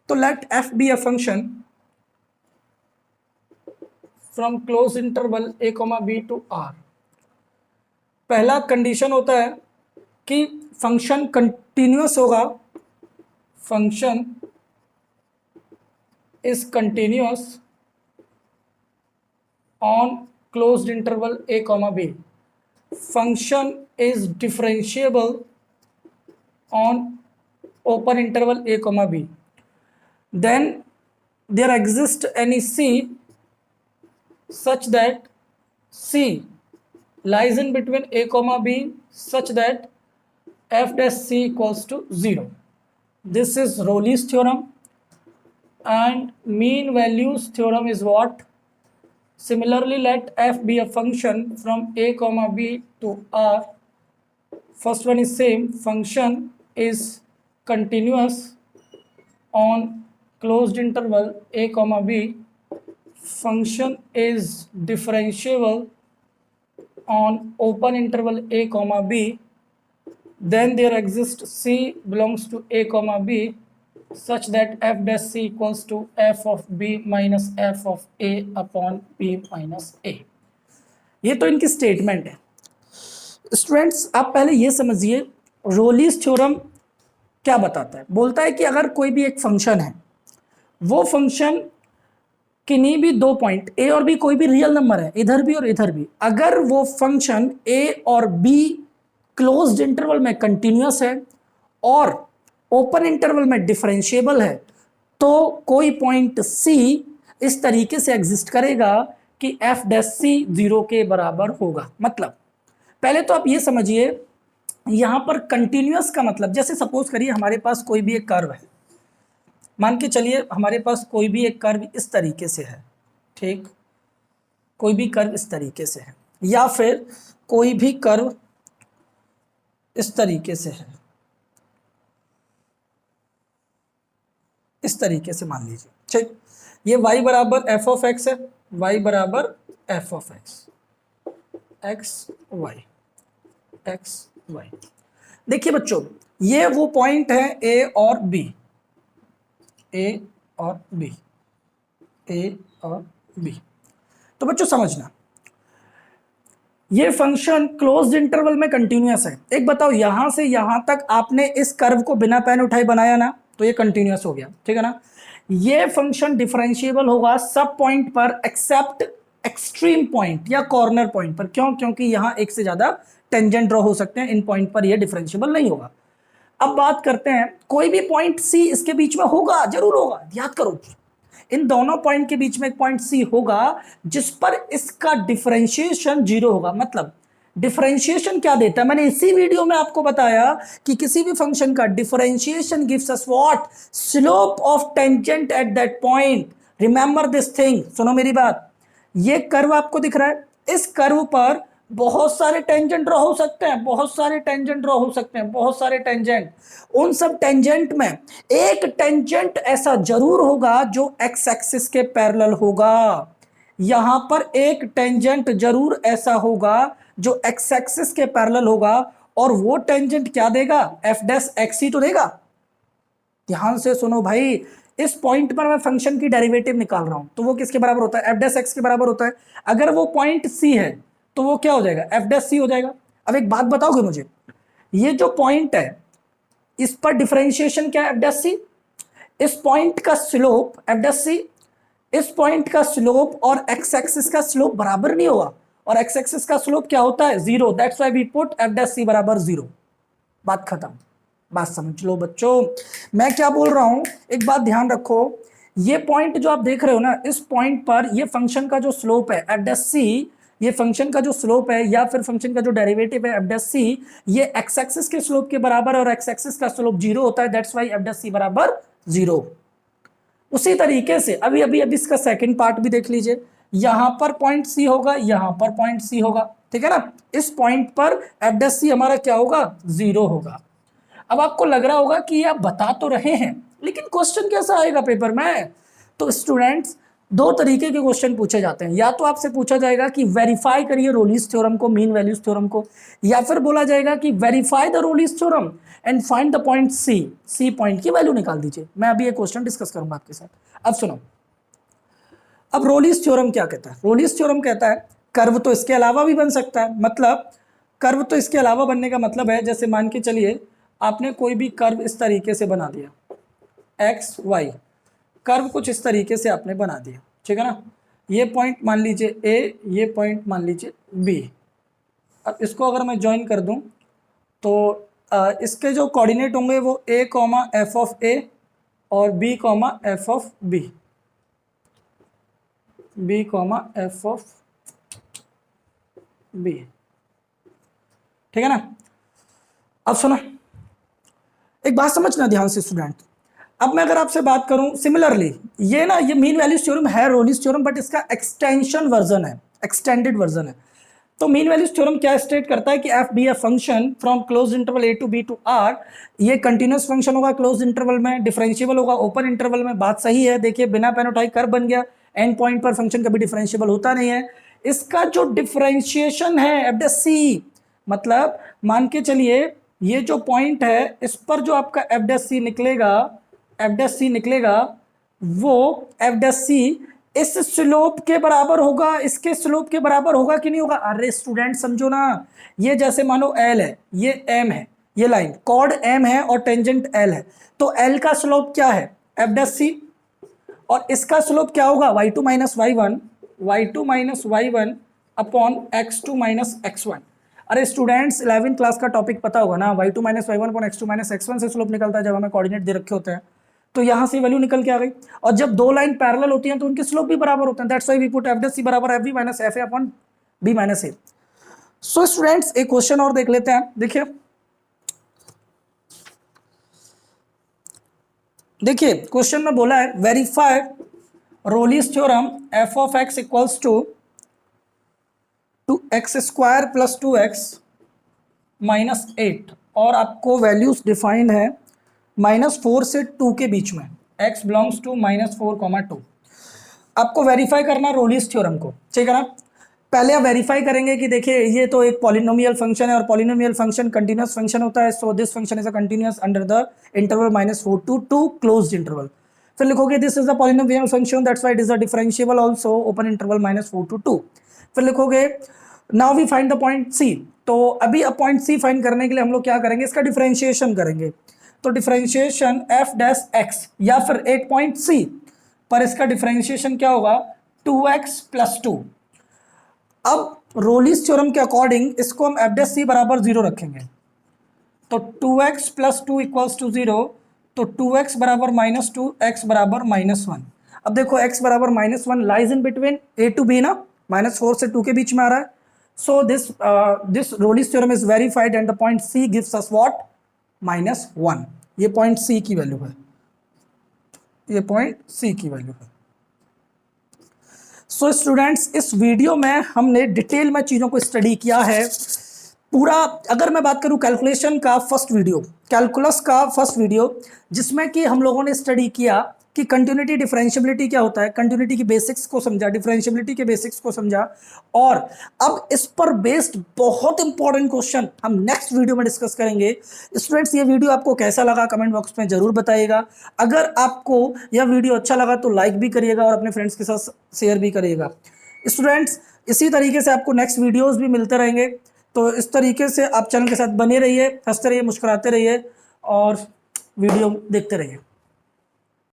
तो let f be a function from close interval a, b to r। पहला कंडीशन होता है कि फंक्शन कंटिन्यूअस होगा, function is continuous on closed interval a comma b. Function is differentiable on open interval a comma b. Then there exists any c such that c lies in between a comma b such that f dash c equals to 0. This is Rolle's theorem, and mean values theorem is what? Similarly, let f be a function from a comma b to r. First one is same, function is continuous on closed interval a comma b. Function is differentiable on open interval a comma b. Then there exists c belongs to a comma b such that f dash c equals to f of b minus f of a upon b minus a. ये तो इनकी statement है। Students आप पहले ये समझिए रोलीज theorem क्या बताता है। बोलता है कि अगर कोई भी एक फंक्शन है, वो फंक्शन किन्हीं भी दो पॉइंट ए और बी, कोई भी रियल नंबर है इधर भी और इधर भी, अगर वो फंक्शन ए और बी क्लोज्ड इंटरवल में कंटिन्यूअस है और ओपन इंटरवल में डिफरेंशिएबल है, तो कोई पॉइंट सी इस तरीके से एग्जिस्ट करेगा कि एफ डैश सी 0 के बराबर होगा। मतलब पहले तो आप ये समझिए यहां पर कंटिन्यूअस का मतलब, जैसे सपोज करिए हमारे पास कोई भी एक कर्व है, मान के चलिए हमारे पास कोई भी एक कर्व इस तरीके से है, ठीक, कोई भी कर्व इस तरीके से है, या फिर कोई भी कर्व इस तरीके से है, इस तरीके से मान लीजिए, ठीक। ये y बराबर एफ ऑफ एक्स है, y बराबर f of x, x y. देखिए बच्चों, ये वो पॉइंट है ए और बी, ए और बी, ए और बी। तो बच्चों समझना, ये फंक्शन क्लोज्ड इंटरवल में कंटिन्यूअस है। एक बताओ, यहां से यहां तक आपने इस कर्व को बिना पेन उठाए बनाया ना, तो ये कंटिन्यूअस हो गया, ठीक है ना। ये फंक्शन डिफरेंशिएबल होगा सब पॉइंट पर एक्सेप्ट एक्सट्रीम पॉइंट या कॉर्नर पॉइंट पर। क्यों? क्योंकि यहां एक से ज्यादा टेंजेंट ड्रॉ हो सकते हैं, इन पॉइंट पर ये डिफरेंशिएबल नहीं होगा। अब बात करते हैं, कोई भी पॉइंट सी इसके बीच में होगा, जरूर होगा, याद करो, इन दोनों पॉइंट के बीच में एक पॉइंट सी होगा जिस पर इसका डिफरेंशिएशन 0 होगा। मतलब डिफरेंशिएशन क्या देता है, मैंने इसी वीडियो में आपको बताया कि किसी भी फंक्शन का differentiation gives us what, slope of tangent at that point. Remember this thing, सुनो मेरी बात, ये कर्व आपको दिख रहा है, इस कर्व पर बहुत सारे टेंजेंट ड्रॉ हो सकते हैं, बहुत सारे टेंजेंट ड्रॉ हो सकते हैं, बहुत सारे टेंजेंट। उन सब टेंजेंट में एक टेंजेंट ऐसा जरूर होगा जो एक्स एक्सिस के पैरेलल होगा। यहां पर एक टेंजेंट जरूर ऐसा होगा जो एक्स एक्सिस के पैरेलल होगा, और वो टेंजेंट क्या देगा, एफ डैश एक्स ही तो देगा। ध्यान से सुनो भाई, इस पॉइंट पर मैं फंक्शन की डेरिवेटिव निकाल रहा हूं, तो वो किसके बराबर होता है, एफ डैश एक्स के बराबर होता है। अगर वो पॉइंट सी है तो वो क्या हो जाएगा, एफ डैश सी हो जाएगा। अब एक बात बताओगे मुझे, ये जो पॉइंट है इस पर डिफरेंशिएशन क्या है, एफ डैश सी। इस पॉइंट का स्लोप एफ डैश सी, इस पॉइंट का स्लोप और एक्स एक्सिस का स्लोप बराबर नहीं होगा, और एक्स एक्सिस का स्लोप क्या होता है, 0। That's why we put F dash C बराबर 0। बात खत्म। बात समझ लो बच्चों, मैं क्या बोल रहा हूं, एक बात ध्यान रखो, ये पॉइंट जो आप देख रहे हो ना, इस पॉइंट पर ये फंक्शन का जो स्लोप है एफ डैश सी, ये फंक्शन का जो स्लोप है या फिर फंक्शन का जो डेरिवेटिव है एफ डैश सी, ये एक्स एक्सिस के स्लोप के बराबर है, और एक्स एक्सिस का स्लोप 0 होता है। That's why F dash C बराबर 0। उसी तरीके से अभी इसका सेकंड पार्ट भी देख लीजिए, यहां पर पॉइंट सी होगा, यहां पर पॉइंट सी होगा, ठीक है ना। इस पॉइंट पर एफ डैश सी हमारा क्या होगा, 0 होगा। अब आपको लग रहा होगा कि आप बता तो रहे हैं, लेकिन क्वेश्चन कैसा आएगा पेपर में। तो स्टूडेंट्स, दो तरीके के क्वेश्चन पूछे जाते हैं, या तो आपसे पूछा जाएगा कि वेरीफाई करिए रोलीज थ्योरम को, मीन वैल्यूज थ्योरम को, या फिर बोला जाएगा कि verify the Rolle's theorem and find the point C, C point की वैल्यू निकाल दीजिए। मैं अभी ये क्वेश्चन डिस्कस करूंगा आपके साथ। अब सुनो, अब रोलीज थ्योरम क्या कहता है, रोलीज थ्योरम कहता है कर्व तो इसके अलावा भी बन सकता है। मतलब कर्व तो इसके अलावा बनने का मतलब है, जैसे मान के चलिए आपने कोई भी कर्व इस तरीके से बना दिया, एक्स वाई, कर्व कुछ इस तरीके से आपने बना दिया, ठीक है ना। ये पॉइंट मान लीजिए ए, ये पॉइंट मान लीजिए बी। अब इसको अगर मैं ज्वाइन कर दूं तो इसके जो कोऑर्डिनेट होंगे वो a comma f of a और b comma f of b, b comma f of b, ठीक है ना। अब सुनो, एक बात समझना ध्यान से स्टूडेंट। अब मैं अगर आपसे बात करूं सिमिलरली, ये ना ये मीन वैल्यू थ्योरम है रोलिस थ्योरम, बट इसका एक्सटेंशन वर्जन है, एक्सटेंडेड वर्जन है। तो मीन वैल्यू थ्योरम क्या स्टेट करता है कि f be a function from close interval a to b to r, ये कंटिन्यूअस फंक्शन होगा क्लोज इंटरवल में, डिफरेंशिएबल होगा ओपन इंटरवल में। बात सही है, देखिए बिना पेन उठाए कर्व बन गया, एंड पॉइंट पर फंक्शन कभी डिफरेंशिएबल होता नहीं है। इसका जो डिफरेंशिएशन है एफ डैश सी, मतलब मान के चलिए ये जो पॉइंट है इस पर जो आपका एफ डैश सी निकलेगा, एफ डैश सी निकलेगा, वो एफ डैश सी इस स्लोप के बराबर होगा, इसके स्लोप के बराबर होगा कि नहीं होगा। अरे स्टूडेंट समझो ना, ये जैसे मानो एल है, ये एम है, ये लाइन कॉर्ड एम है और टेंजेंट एल है, तो एल का स्लोप क्या है एफ डैश सी, और इसका स्लोप क्या होगा y2 minus y1, y2 minus y1 upon x2 minus x1। अरे स्टूडेंट्स 11th क्लास का टॉपिक पता होगा ना, y2 minus y1 upon x2 minus x1 से स्लोप निकलता है जब हमें कोऑर्डिनेट दे रखे होते हैं। तो यहां से वैल्यू निकल के आ गई, और जब दो लाइन पैरेलल होती हैं तो उनके स्लोप भी बराबर होते हैं, that's why we put F dash C बराबर F B minus F A upon B minus A. So students एक क्वेश्चन और देख लेते हैं, देखिए देखिए क्वेश्चन में बोला है verify Rolle's theorem F of x equals to x square plus 2x minus 8, और आपको वैल्यूज डिफाइंड है -4 से 2 के बीच में, x बिलोंग्स टू -4, 2। आपको वेरीफाई करना रोलिस थ्योरम को, ठीक है ना। पहले आप वेरीफाई करेंगे कि देखिए ये तो एक पॉलिनोमियल फंक्शन है और पॉलिनोमियल फंक्शन कंटिन्यूअस फंक्शन होता है, so this function is a continuous under the interval -4 to 2 closed interval. फिर लिखोगे this is a polynomial function that's why it is a differentiable also open interval -4 to 2। फिर लिखोगे now we find the point c. तो अभी अब point सी find करने के लिए हम लोग क्या करेंगे, इसका डिफरेंशिएशन करेंगे। तो डिफरेंशिएशन एफ डैश एक्स या फिर एक पॉइंट सी पर इसका डिफरेंशिएशन क्या होगा 2x प्लस 2। अब रोलिस थ्योरम के अकॉर्डिंग इसको हम एफ डैश सी बराबर 0 रखेंगे, तो 2x प्लस 2 इक्वल्स टू 0, तो 2x बराबर -2, x बराबर -1। अब देखो x बराबर -1 lies in between a to b ना, -4 से 2 के बीच में आ रहा है। So this Rolle's theorem is verified and the point c gives us what -1। ये पॉइंट c की वैल्यू है, ये पॉइंट c की वैल्यू है। सो स्टूडेंट्स इस वीडियो में हमने डिटेल में चीज़ों को स्टडी किया है पूरा। अगर मैं बात करूं कैलकुलेशन का फर्स्ट वीडियो, कैलकुलस का फर्स्ट वीडियो, जिसमें कि हम लोगों ने स्टडी किया कि कंटिन्यूटी डिफरेंशियबिलिटी क्या होता है, कंटिन्यूटी की बेसिक्स को समझा, डिफरेंशियबिलिटी के बेसिक्स को समझा, और अब इस पर बेस्ड बहुत इंपॉर्टेंट क्वेश्चन हम नेक्स्ट वीडियो में डिस्कस करेंगे। स्टूडेंट्स ये वीडियो आपको कैसा लगा कमेंट बॉक्स में जरूर बताइएगा। अगर आपको यह वीडियो अच्छा लगा तो लाइक भी करिएगा और अपने फ्रेंड्स के साथ शेयर भी करिएगा। स्टूडेंट्स इसी तरीके से आपको नेक्स्ट वीडियोज़ भी मिलते रहेंगे, तो इस तरीके से आप चैनल के साथ बने रहिए, हंसते रहिए, मुस्कुराते रहिए और वीडियो देखते रहिए।